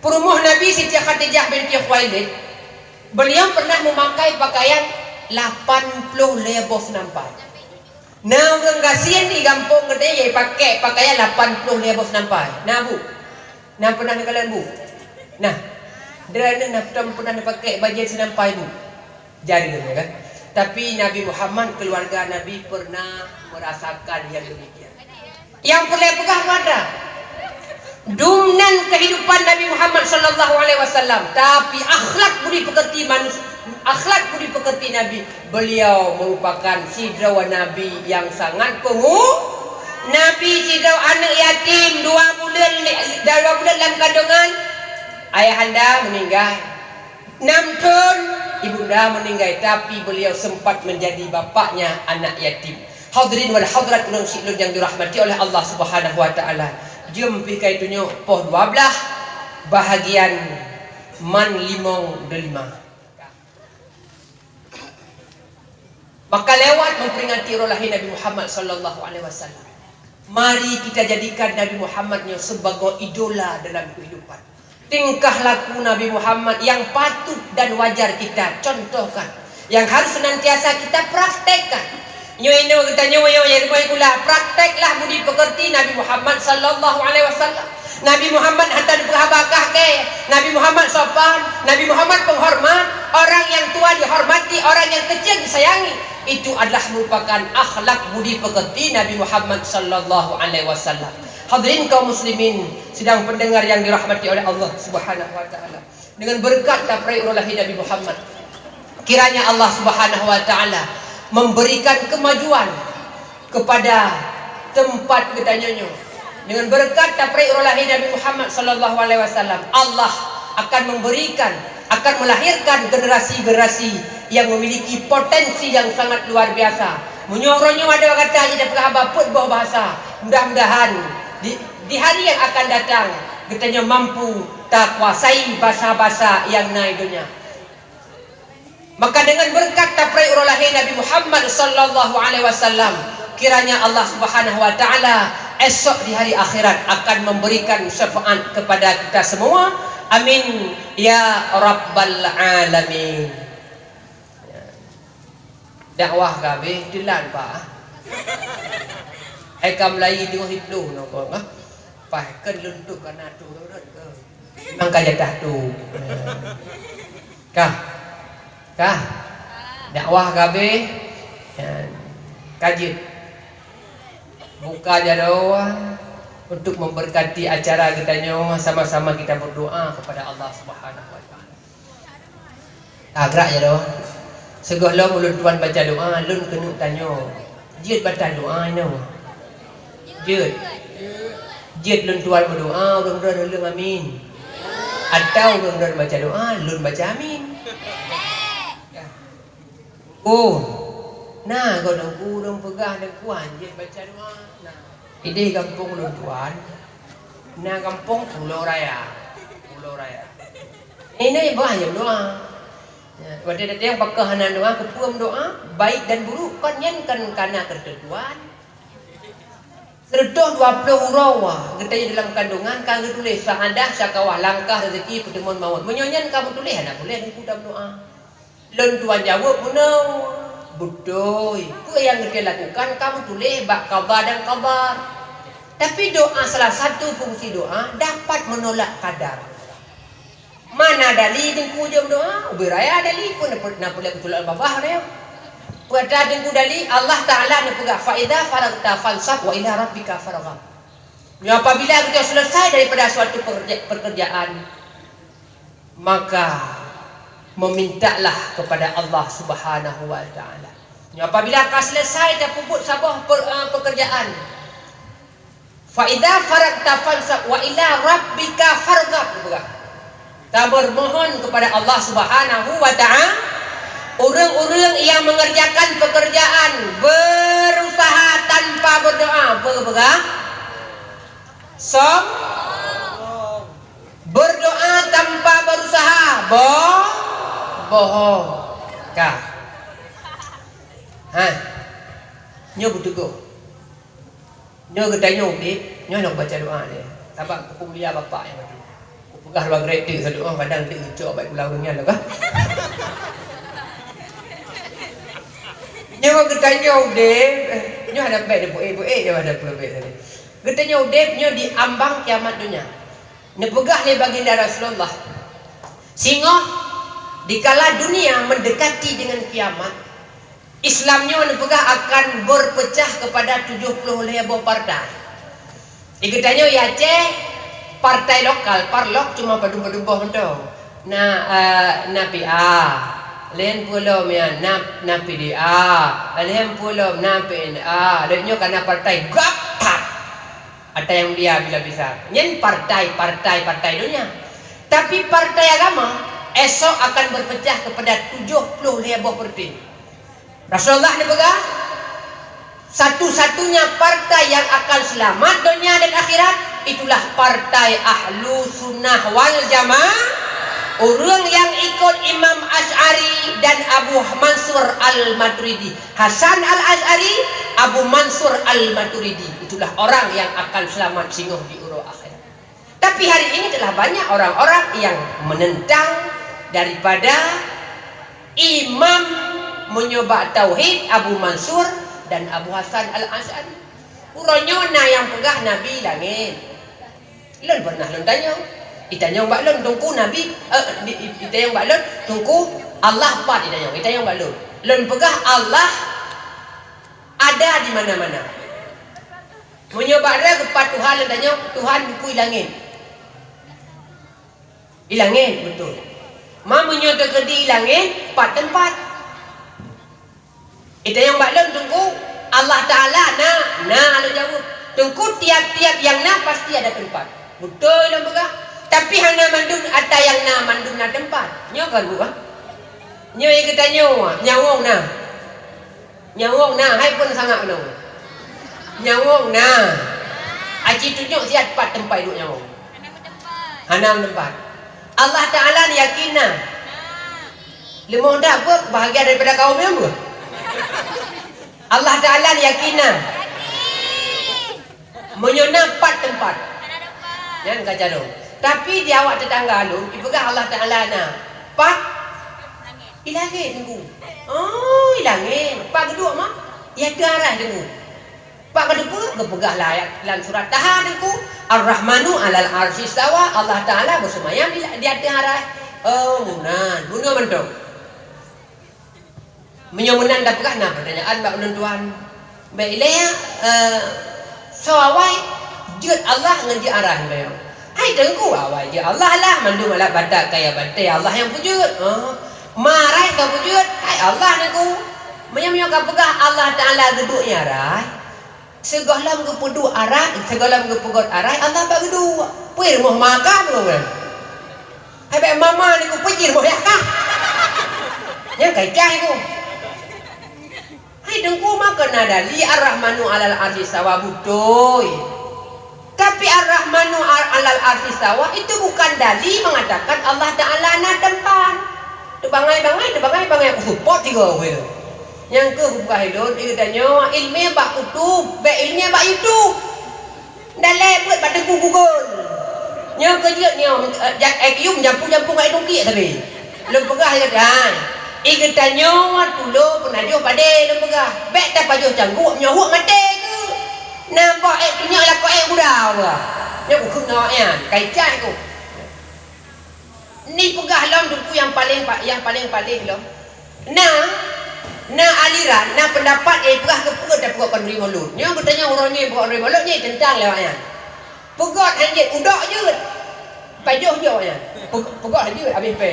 Perumuh Nabi Siti Khadijah binti Khuwailid. Beliau pernah memakai pakaian 80 lebos nampak. Nah, orang kasihan di kampung gede ya pakai pakaian 80 lebos nampak. Nah, bu. Nah, pernah kalian bu? Nah, derana pernah pakai baju senampai bu. Jari dia kan. Tapi Nabi Muhammad keluarga Nabi pernah merasakan yang demikian. Yang perlu pegah ada. Dumnan kehidupan Nabi Muhammad sallallahu alaihi wasallam, tapi akhlak budi pekerti manusia, akhlak budi pekerti Nabi. Beliau merupakan sidra Nabi yang sangat Nabi sidra anak yatim 2 bulan dalam kandungan ayahanda meninggal. 6 tahun ibunda meninggal, tapi beliau sempat menjadi bapaknya anak yatim. Hadirin wal hadirat yang dirahmati oleh Allah Subhanahu wa taala. Jom pikai tunjuk poh 12 bahagian man limong delima. Maka lewat memperingati lahir Nabi Muhammad sallallahu alaihi wasallam. Mari kita jadikan Nabi Muhammadnya sebagai idola dalam kehidupan. Tingkah laku Nabi Muhammad yang patut dan wajar kita contohkan, yang harus senantiasa kita praktekkan. Nyoino kita nyoyo ya kula prakteklah budi pekerti Nabi Muhammad sallallahu alaihi wasallam. Nabi Muhammad hantar berhabakah ke Nabi Muhammad sopan, Nabi Muhammad penghormat, orang yang tua dihormati, orang yang kecil disayangi. Itu adalah merupakan akhlak budi pekerti Nabi Muhammad sallallahu alaihi wasallam. Hadirin kaum muslimin sedang pendengar yang dirahmati oleh Allah Subhanahu wa taala. Dengan berkat taprai lahir Nabi Muhammad, kiranya Allah Subhanahu wa taala memberikan kemajuan kepada tempat kita nyonyo. Dengan berkat taprai lahir Nabi Muhammad sallallahu alaihi wasallam, Allah akan melahirkan generasi-generasi yang memiliki potensi yang sangat luar biasa. Menyoronyo ada kata tidak pernah baput bawah bahasa. Mudah-mudahan di hari yang akan datang kita mampu tak kuasai bahasa-bahasa yang naik dunia. Maka dengan berkat taprai lahir Nabi Muhammad sallallahu alaihi wasallam, kiranya Allah Subhanahu wa taala esok di hari akhirat akan memberikan syafaat kepada kita semua. Amin ya rabbal alamin. Dakwah kabeh dilan pak. Ai kam lai tengok hiplu no ko. Pai ken luntuk kana tu ron ke. Memang kaya dah tu. Kah dakwah kabeh kaji buka jadoa untuk memberkati acara kita nyo, sama-sama kita berdoa kepada Allah Subhanahu wa taala. Agak jadoa segala mulut tuan baca doa lun kena tanyo jeut baca doa no jeut lun tuan berdoa urang amin atau urang baca doa lun baca amin. Oh, nah kau dong pegah dan kuan je baca doa. Nah, ini kampung Lun Tuan. Nah kampung Pulau Raya. Ini banyak doa. Wadah datang pakahanan doa, kepuam doa, baik dan buruk kan nyankan kana ketentuan. Seredoh 20 rawa, getanya dalam kandungan, kang tulis saadah sakawah langkah rezeki pertemuan maut. Menyonyan kamu tulis anak boleh dan kuda doa. Lon tuan jawab punau, betul. Apa yang kita lakukan kamu tulis bak kabar dan kabar. Tapi doa salah satu fungsi doa dapat menolak kadar. Mana dalil dengku jam doa, beraya dalil pun nak boleh betul al-babah dia. Pada dengku dalil Allah Taala nak pegang faedah faragta fansab wa ila rabbika farghab. Apabila kita selesai daripada suatu pekerjaan, maka memintalah kepada Allah Subhanahu wa taala. Apabila kau selesai dah puput sabah pekerjaan, fa idza faragta fansab wa ila rabbika farghab. Ta bermohon kepada Allah Subhanahu wa taala. Orang-orang yang mengerjakan pekerjaan berusaha tanpa berdoa, berdoa tanpa berusaha, bohong. Kah? Nyo betugo. Nyo gedanyo dik, nyo nak baca doa dia. Sabab aku mulia bapak yang tu. Aku pegah luar geretik satu orang padang dik ucap baik pulau dunia lah kah? Nyo gedanyo dik, nyo ada baik dia buat dia ada pula baik tadi. Gedanyo dik nyo di ambang kiamat dunia. Nyo pegah le baginda Rasulullah. Sehingga dikala dunia mendekati dengan kiamat, Islamnya negara akan berpecah kepada 70 lebih partai. Ikutnya ya Aceh partai lokal, parlok cuma padu-padu tu. Na PA, lain pulau mian na PDA, lain pulau na PNA. Lainnya karena partai gapat. Ada yang dia bila bisa. Nyen partai dunia. Tapi partai agama esok akan berpecah kepada 70 lebih partai. Rasulullah ni pegang satu-satunya partai yang akan selamat dunia dan akhirat itulah partai Ahlu Sunnah wal Jamaah, orang yang ikut Imam Asy'ari dan Abu Mansur Al-Maturidi. Hasan Al-Asy'ari, Abu Mansur Al-Maturidi, itulah orang yang akan selamat singguh di urut akhirat. Tapi hari ini telah banyak orang-orang yang menentang daripada Imam menyoba tauhid Abu Mansur dan Abu Hasan Al-Asy'ari. Uronyona yang pegah Nabi langit. Lon pernah lon tanya. Ditanya mbak lon tungku Nabi ditanya mbak lon tungku Allah pat ditanya. Ditanya mbak lon. Lon pegah Allah ada di mana-mana. Menyoba dia kepada Tuhan lon tanya, Tuhan buku langit. Di langit betul. Ma menyoba ke di langit 4 tempat. Itu yang baklon tunggu Allah Ta'ala lu jawab. Tunggu tiap-tiap yang pasti ada tempat. Betul lah bukan? Tapi hanya mandun ada yang mandun na tempat. Nyo kan bukan? Nyo yang kita nyawong hai pun sangat no. Nyawong aci tunjuk siat 4 tempat duduk nyawong. Hanam tempat. Allah Ta'ala ni yakin lemah dah apa bahagia daripada kaum yang bukan? Allah Ta'ala yakinan menyona 4 tempat yang kaca dong. Tapi di awak tetangga lu dipegang Allah Ta'ala 4 ilangin tunggu. Oh ilangin 4 kedua mah ya darah tunggu. 4 kedua kepegah lah ayat dalam surat Taha tunggu Ar-Rahmanu alal arsy istawa. Allah Ta'ala bersemayam di atas arah. Oh guna mentok menyomunan dah pegah pertanyaan bak penentuan baik ilaya sawai jut Allah ngeji arah bayo hai dengku awai je Allah lah mandu malah badak kaya batai Allah yang pujut marai kau pujut hai Allah nengku menyam kau pegah Allah Ta'ala geduknya arai segala mengepudu arai segala mengepugot arai Allah bak geduk puir moh makan bukan hai baik mama nengku pujir moh ya kah yang kaya nengku hai dengku makan ada li ar-rahmanu alal arsy istawa budoy. Tapi ar-rahmanu alal arsy istawa itu bukan dalil mengatakan Allah Ta'ala na tempat. Tu bangai aku support tiga we. Yang ke buka hidup dia katanya ilmu bak kutub, be ilmu bak YouTube. Dah lebet pada Google. Nya kerja nya IQ jampu-jampu kat doki tapi. Lem pegah kata. Katanya tulo penajuh pade lem pegah. Bek dah pajuh canggup nyohuk mate ke. Nampak tu nya lah kau budau ah. Nya ku kena ya, kaitan ku. Ni pegah lom duku yang paling lom. Nah aliran, nah pendapat pegah ke pegah dah pegah kan rima lut. Nya bertanya orangnya pegah rima lut ni tentang lewatnya. Pegah anjit udak je. Pajuh je ya. Pegah je habis pe.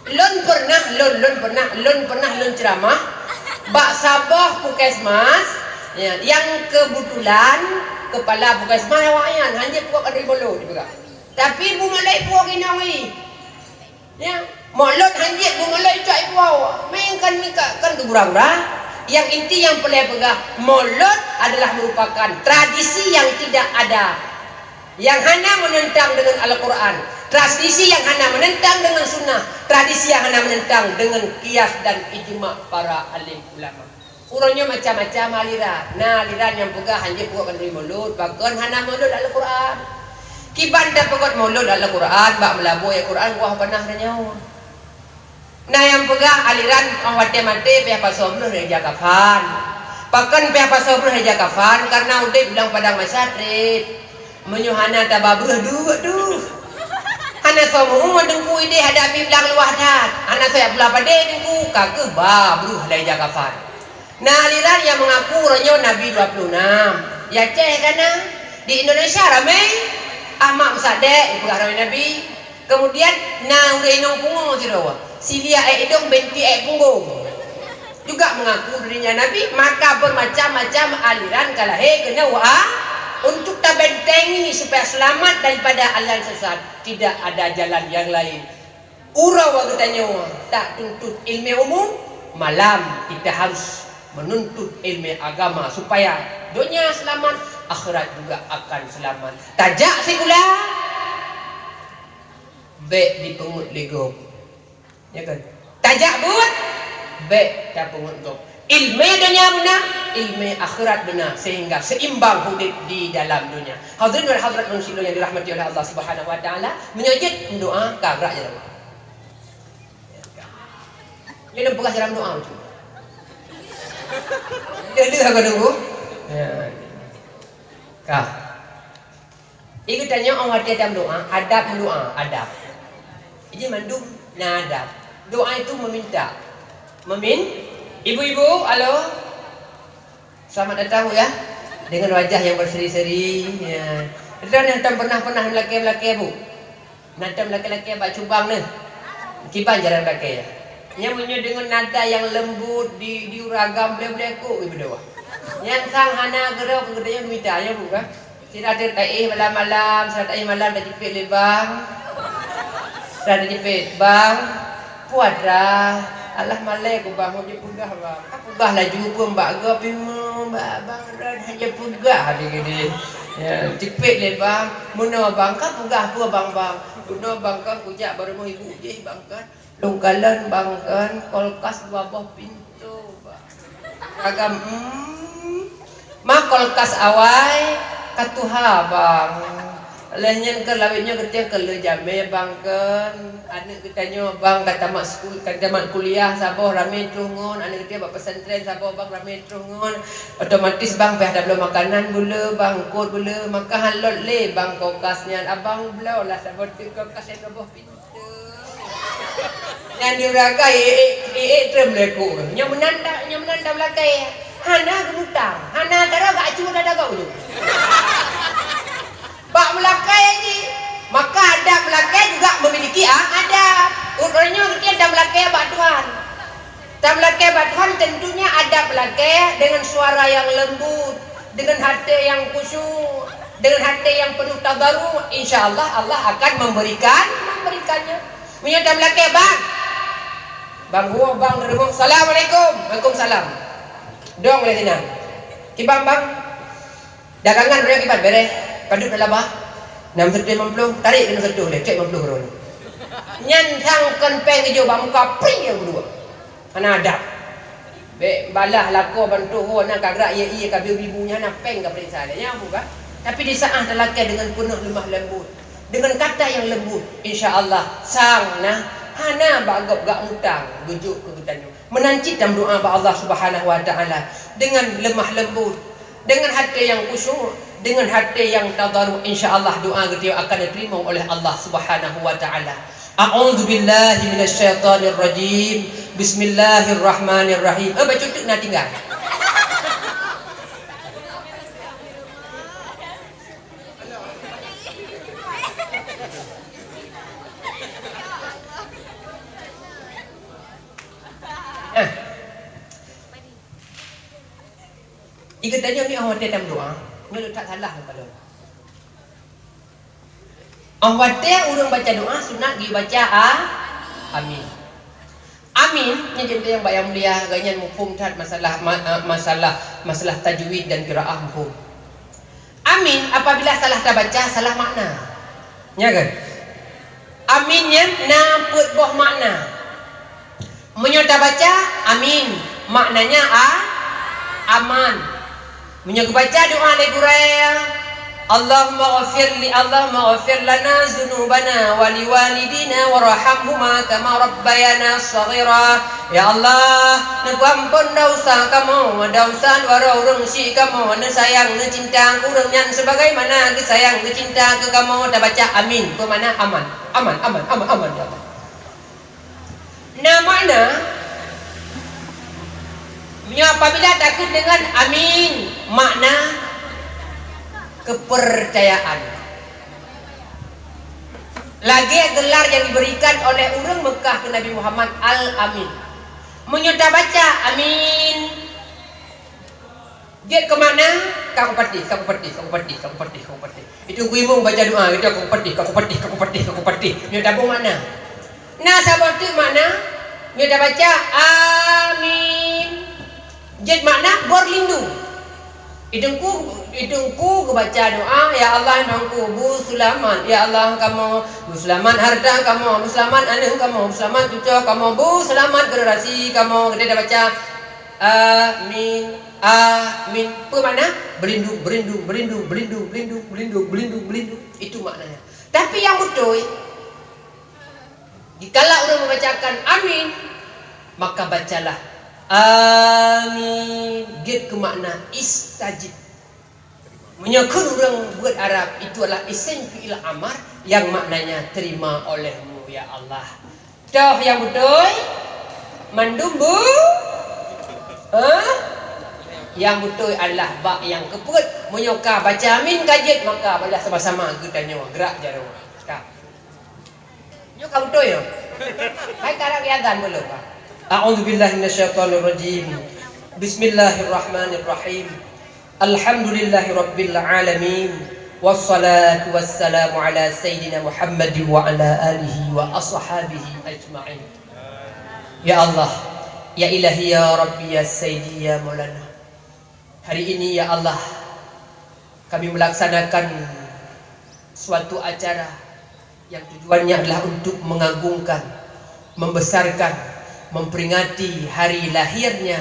Lon pernah ceramah bak Sabah Puskesmas ya, yang kebetulan kepala Puskesmas awaknya anjit pegah kan rima lut juga. Tapi bu malai puak inawi. Ya, molot hanjit bu malai cak puak. Main kan gurang-gurang. Yang inti yang boleh pegah molot adalah merupakan tradisi yang tidak ada. Yang hanya menentang dengan Al-Quran. Tradisi yang hanya menentang dengan sunnah. Tradisi yang hanya menentang dengan qiyas dan ijma' para alim ulama. Urangnya macam-macam aliran. Nah aliran yang pegah hanjit pegah kan molot. Bahkan hanya molot Al-Quran. Kiban dah pegot mulut Al-Quran, bak melabuh Al-Quran, wah panah dah nyawa. Nah yang pegang aliran orang mati pihak pasobluh reja kafan. Pakan pihak pasobluh reja kafan karena udah bilang padang masyarakat. Menyuhana tababruh duh. Hana somu dengku ide hadapi bilang luah dat. Hana saya belah pada dengku kake babruh reja kafan. Nah aliran yang mengaku renyo Nabi 26. Ya ceh kana di Indonesia ramai. Ahmad Musadek pegah ramai Nabi. Kemudian na udah inong pungung sirawa. Silia edong binti punggung. Juga mengaku dirinya Nabi, maka bermacam-macam aliran kalahe kena untuk tabentengi supaya selamat daripada aliran sesat. Tidak ada jalan yang lain. Urawa katanya tak tuntut ilmu umum, malam kita harus menuntut ilmu agama supaya dunia selamat, akhirat juga akan selamat. Tajak sekula bek dipungut legok. Ya kan? Tajak but bek tak pungut legok. Ilmu dunia benar, ilmu akhirat benar sehingga seimbang hidup di dalam dunia. Hadirin wal hadirat manusia yang dirahmati oleh Allah Subhanahu wa taala, menyajid doa kabrak je. Dia nak pegang dalam doa tu. Dia agak dulu. Ya. Kah. Iku tanya orang hati dalam doa, adab mendoa, adab. Ini mandum adab. Doa itu meminta. Ibu-ibu, halo. Selamat datang ya. Dengan wajah yang berseri-seri ya. Dan nanti pernah laki-laki bu. Nanti laki-laki bak cubang ni. Kiban jalan kaki ya. Yang dengan nada yang lembut diuragam boleh-boleh kok berdoa. Yang sang hana gerok gedenya minta ya bukan. Tidak ada taih malam-malam, saat taih malam dah jepit lebang. Dah jepit bang. Puadra. Allah malai ku bang je pugah bang. Pugah laju pun mbak ge pimo mbak bang ran haja pugah dia gini. Ya, jepit lebang. Muno bang ka pugah ku bang. Muno bang ka kujak baru mau ibu je bang kan. Lungkalan bangkan kolkas bawah pintu agam mak kolkas awai katuha bang lainnya ke lawitnya kerja ke lejame bangkan anak kitanya bang katamat kuliah saboh rame trungun anak kita bak pesantren saboh bang rame trungun otomatis bang peh ada belum makanan gula bang kod gula maka halot le bang kolkasnya abang belau lah saboh kolkas yang bawah pintu yang diuragai trem leku yang menanda belakai hana gemutang hana tara gak cuma ada kau tu bak belakai aja maka ada belakai juga memiliki adab urutnya kita ada belakai bak Tuhan dan belakai bak Tuhan tentunya ada belakai dengan suara yang lembut dengan hati yang khusyuk dengan hati yang penuh tadarru insyaallah Allah akan memberikannya. Menyata belakang bang gua bang derung assalamualaikum waalaikumsalam dong boleh tenang kibang bang dagangan boleh kibat beres kadut dalam bah 650 tarik kena 1 le cek 50 ron nyantangkan peng ke jawab muka pring yang berdua. Ana adab. Be balah lako bantu ho nak kagrak ia ka bibu-bibunya nak peng ka perisa dia bukan. Tapi di saat lelaki dengan penuh lemah lembut, dengan kata yang lembut, insya-Allah sang nah hana bagap gak mutang bujuk ke gutanyo. Menanci dalam doa ba Allah Subhanahu wa taala dengan lemah lembut, dengan hati yang khusyuk, dengan hati yang tadarru, insya-Allah doa kita akan diterima oleh Allah Subhanahu wa taala. A'udzu billahi minasyaitonir rajim. Bismillahirrahmanirrahim. Baca tu nak tinggal. Jika tanya ni awak dalam doa, ni tak salah kalau. Awak urang baca doa sunat dia baca amin. Amin ni jadi yang bayang mulia ganyan mufhum tat masalah tajwid dan qiraah mufhum. Amin apabila salah tak baca salah makna. Ya kan? Aminnya naput boh makna. Menyata baca amin maknanya aman. Menyata baca doa le guraya Allahumma ghafir lana zunubana wa liwalidina warhamhuma kama rabbayana shaghira. Ya Allah, nak ampun dosa kamu, dosa warung si kamu, nak sayang nak cinta kurang nyan sebagaimana ke sayang ke cinta ke kamu. Dah baca amin, bermakna aman ya Allah. Nah mana apabila takut dengan amin makna kepercayaan. Lagi gelar yang diberikan oleh orang Mekah ke Nabi Muhammad Al-Amin. Menyudah baca amin. Dia ke mana? Kamu pati. Itu guimung baca doa, itu aku pati. Menyudah pun mana? Nah sahabat itu mana? Menyudah baca amin. Jadi makna berlindung. Hidungku kebaca doa, ya Allah hidungku bu selamat, ya Allah kamu bu selamat harta kamu, bu selamat anak kamu, bu selamat cucu kamu, bu selamat generasi kamu. Kita dah baca amin. Apa makna? Berlindung. Itu maknanya. Tapi yang betul, jikalau orang membacakan amin, maka bacalah amin. Dia ke makna istajib. Menyokong orang buat Arab itu adalah isen fi'il amar yang maknanya terima olehmu ya Allah. Dah yang betul mandumbu yang betul adalah bak yang keput. Menyoka baca amin kajet maka balas sama-sama kita nyawa gerak jarum. Dah. Nyoka betul ya. Hai karang azan belum Pak. A'udzu billahi minasyaitonir rajim. Bismillahirrahmanirrahim. Alhamdulillahi rabbil alamin. Wassalatu wassalamu ala sayyidina Muhammad wa ala alihi wa ashabihi ajma'in. Ya Allah, ya Ilahi ya Rabbi ya Sayyidi ya Maulana. Hari ini ya Allah, kami melaksanakan suatu acara yang tujuannya adalah untuk mengagungkan, membesarkan, memperingati hari lahirnya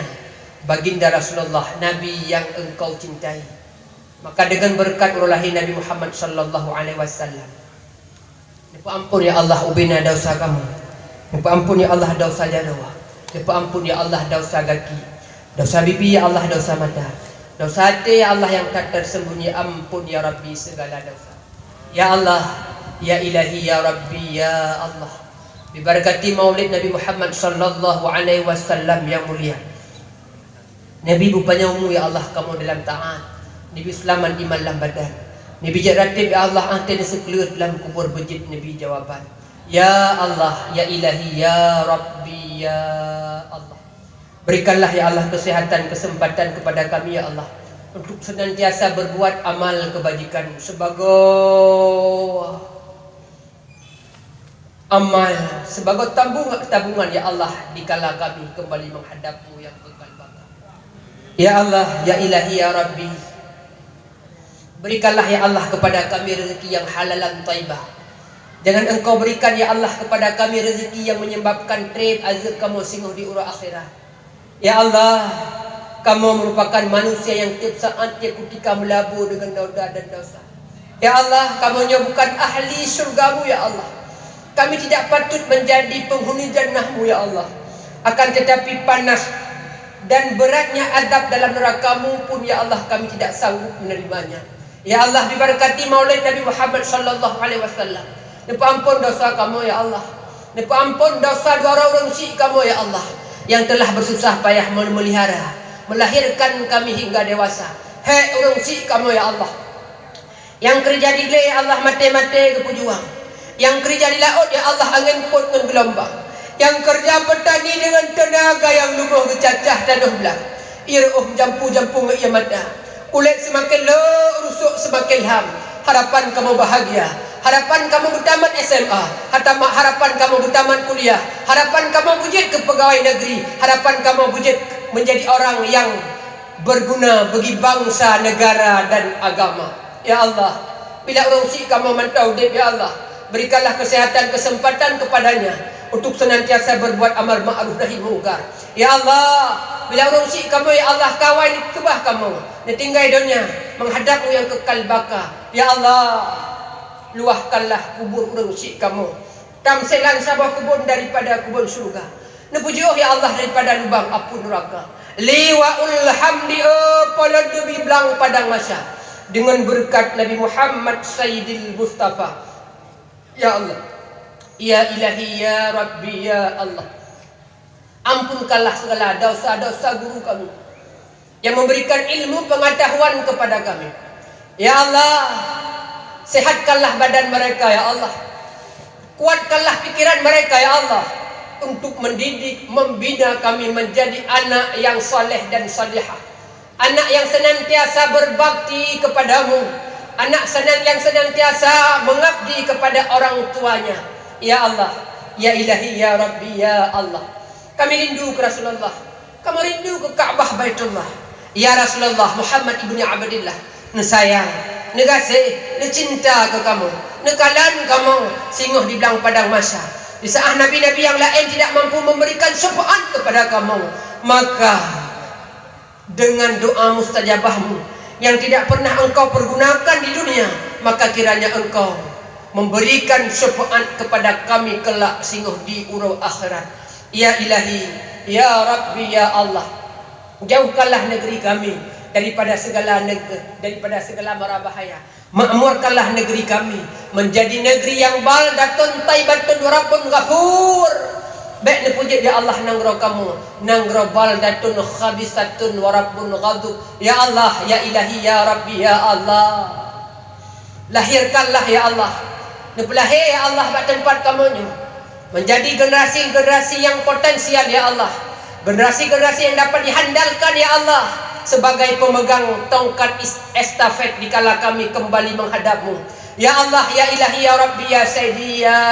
baginda Rasulullah, Nabi yang engkau cintai. Maka dengan berkat lahir Nabi Muhammad sallallahu alaihi wasallam, Nyapa ampun ya Allah ubina dosa kamu. Nyapa ampun ya Allah dosa jarawa. Nyapa ampun ya Allah dosa kaki, dosa bibi ya Allah, dosa mata, dosa hati ya Allah yang tak tersembunyi. Ampun ya Rabbi segala dosa. Ya Allah, ya Ilahi ya Rabbi ya Allah, diberkati maulid Nabi Muhammad sallallahu alaihi wasallam yang mulia. Nabi bupanya umum ya Allah kamu dalam taat. Nabi selamat iman dalam badan. Nabi jaratib ya Allah anten sekeluar dalam kubur bejit. Nabi jawaban ya Allah, ya Ilahi ya Rabbi ya Allah. Berikanlah ya Allah kesehatan, kesempatan kepada kami ya Allah untuk senantiasa berbuat amal kebajikan sebagai amal, sebagai tabungan ya Allah dikala kami kembali menghadapmu yang kekal baka. Ya Allah, ya Ilahi ya Rabbi, berikanlah ya Allah kepada kami rezeki yang halalan taibah Jangan engkau berikan ya Allah kepada kami rezeki yang menyebabkan trip azab kamu singgah di urang akhirat. Ya Allah, kamu merupakan manusia yang tiap saat tiap ketika melabur dengan noda dan dosa. Ya Allah, kamu bukan ahli surgamu ya Allah. Kami tidak patut menjadi penghuni jannahmu ya Allah. Akan tetapi panas dan beratnya azab dalam nerakamu pun ya Allah kami tidak sanggup menerimanya. Ya Allah, diberkati maulid Nabi Muhammad sallallahu alaihi wasallam. Napa ampun dosa kamu ya Allah. Napa ampun dosa dua orang si kamu ya Allah yang telah bersusah payah memelihara, melahirkan kami hingga dewasa. Hei orang si kamu ya Allah. Yang kerja di ya Allah mati-mati ke pejuang. Yang kerja di laut ya Allah angin pun dengan gelombang. Yang kerja petani dengan tenaga yang lumuh bercacah tanah belah. Ia jampu-jampu ia mata. Kulit semakin rusuk semakin ham. Harapan kamu bahagia. Harapan kamu bertamat SMA, harapan kamu bertamat kuliah, harapan kamu wujud ke pegawai negeri, harapan kamu wujud menjadi orang yang berguna bagi bangsa, negara dan agama. Ya Allah, bila orang si kamu mantau dia ya Allah, berikanlah kesehatan kesempatan kepadanya untuk senantiasa berbuat amar ma'ruf nahi mungkar. Ya Allah, bila orang si kamu ya Allah kawai di kebah kamu, ditinggai dunia menghadapmu yang kekal baka. Ya Allah, luahkanlah kubur orang syik kamu. Tamselan sabah kubur daripada kubur surga. Nepujuh ya Allah daripada lubang api neraka. Liwaul hamdi pala debi belang padang masa. Dengan berkat Nabi Muhammad Sayyidil Mustafa. Ya Allah. Ya ilahi ya Rabbi ya Allah. Ampunkanlah segala dosa-dosa guru kami yang memberikan ilmu pengetahuan kepada kami. Ya Allah, sehatkanlah badan mereka ya Allah. Kuatkanlah pikiran mereka ya Allah untuk mendidik, membina kami menjadi anak yang saleh dan salihah. Anak yang senantiasa berbakti kepadamu. Anak yang senantiasa mengabdi kepada orang tuanya. Ya Allah, ya ilahi ya Rabbi ya Allah. Kami rindu ke Rasulullah. Kami rindu ke Ka'bah Baitullah. Ya Rasulullah Muhammad ibni Abdillah. Nesayang, negasih, necinta ke kamu, nekalan kamu singgah di belang padang masa. Di saat nabi-nabi yang lain tidak mampu memberikan syafaat kepada kamu, maka dengan doa mustajabahmu yang tidak pernah engkau pergunakan di dunia, maka kiranya engkau memberikan syafaat kepada kami kelak singgah di urau akhirat. Ya ilahi, ya Rabbi, ya Allah, jauhkanlah negeri kami daripada segala mara bahaya. Makmurkanlah negeri kami menjadi negeri yang baldatun taibatun rabbun ghafur. Baik puji ya Allah nangro kamu, nangro baldatun khabisatun warabbun ghadub. Ya Allah, ya ilahi, ya Rabbi, ya Allah. Lahirkanlah ya Allah. Nepelahir ya Allah pada tempat kamu menjadi generasi-generasi yang potensial ya Allah. Generasi-generasi yang dapat dihandalkan ya Allah sebagai pemegang tongkat estafet dikala kami kembali menghadapmu. Ya Allah, ya ilahi, ya Rabbi, ya Sayyidi, ya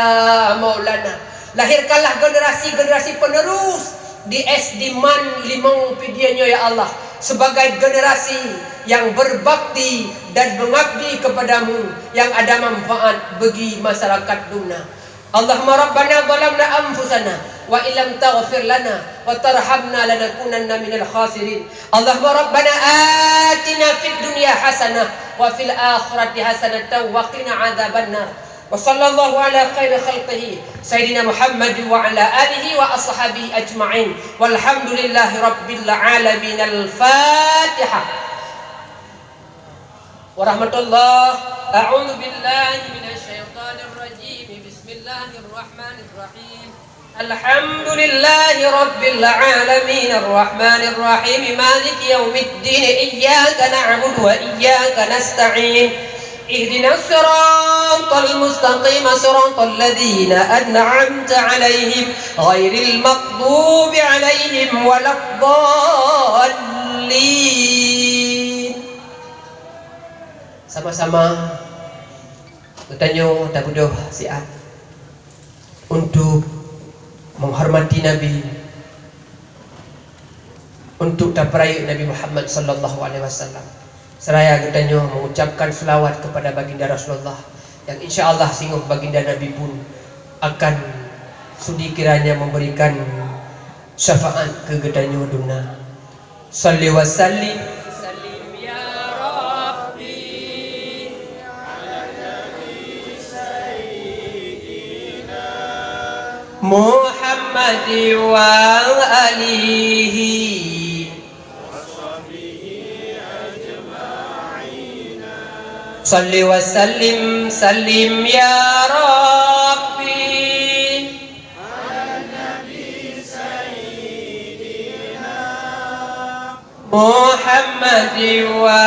Maulana. Lahirkanlah generasi-generasi penerus di SD Man Limong Pidianyo ya Allah, sebagai generasi yang berbakti dan mengabdi kepadamu, yang ada manfaat bagi masyarakat dunia. Allahumma rabbana zalamna anfusana wa illam taghfir lana wa tarhamna lanakunanna minal khasirin. Allahumma rabbana atina fid dunya hasanah wa fil akhirati hasanatan wa qina adzabannar. Wa sallallahu ala khairi khalqihi sayyidina Muhammad wa ala alihi wa ashabihi ajma'in. Walhamdulillahi rabbil alamin. Al-Fatihah. Warahmatullah. A'udzu billahi minasy syaithanir rajim. Bismillahirrahmanirrahim. Alhamdulillahi rabbil alamin arrahmanir rahim maliki yaumiddin iyyaka na'budu wa iyyaka nasta'in ihdinas siratal mustaqim siratal ladzina an'amta 'alaihim ghairil maghdubi 'alaihim waladdallin. Sama-sama bertanya tak bodoh siat untuk menghormati Nabi, untuk taprayu Nabi Muhammad sallallahu alaihi wasallam. Seraya bertanya mengucapkan selawat kepada baginda Rasulullah yang insya Allah singguh baginda Nabi pun akan sudi kiranya memberikan syafaat ke gedanya dunia. Salli wa sallim ya Rabbi ala Nabi Sayyidina Muhammad wa alihi Salli wa sallim ya Rabbi ala Nabi Sayyidina Muhammad wa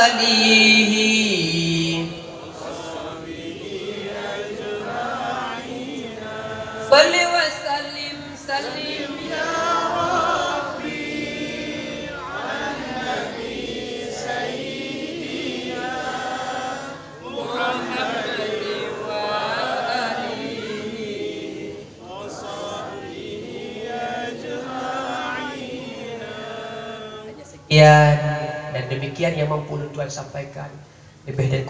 alihi Salli wa sallim ya Rabbi ala Nabi Sayyidina Sekian dan demikian yang mampu Tuhan sampaikan. Lebih dan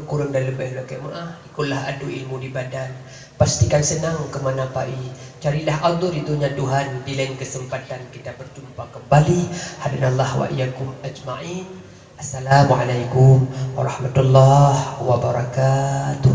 kurang dan lebih lagi maaf. Ikulah adu ilmu di badan. Pastikan senang kemana pai. Carilah Allah ridhonya Tuhan. Di lain kesempatan kita berjumpa kembali. Hadanallah wa iyyakum ajma'in. Assalamualaikum warahmatullahi wabarakatuh.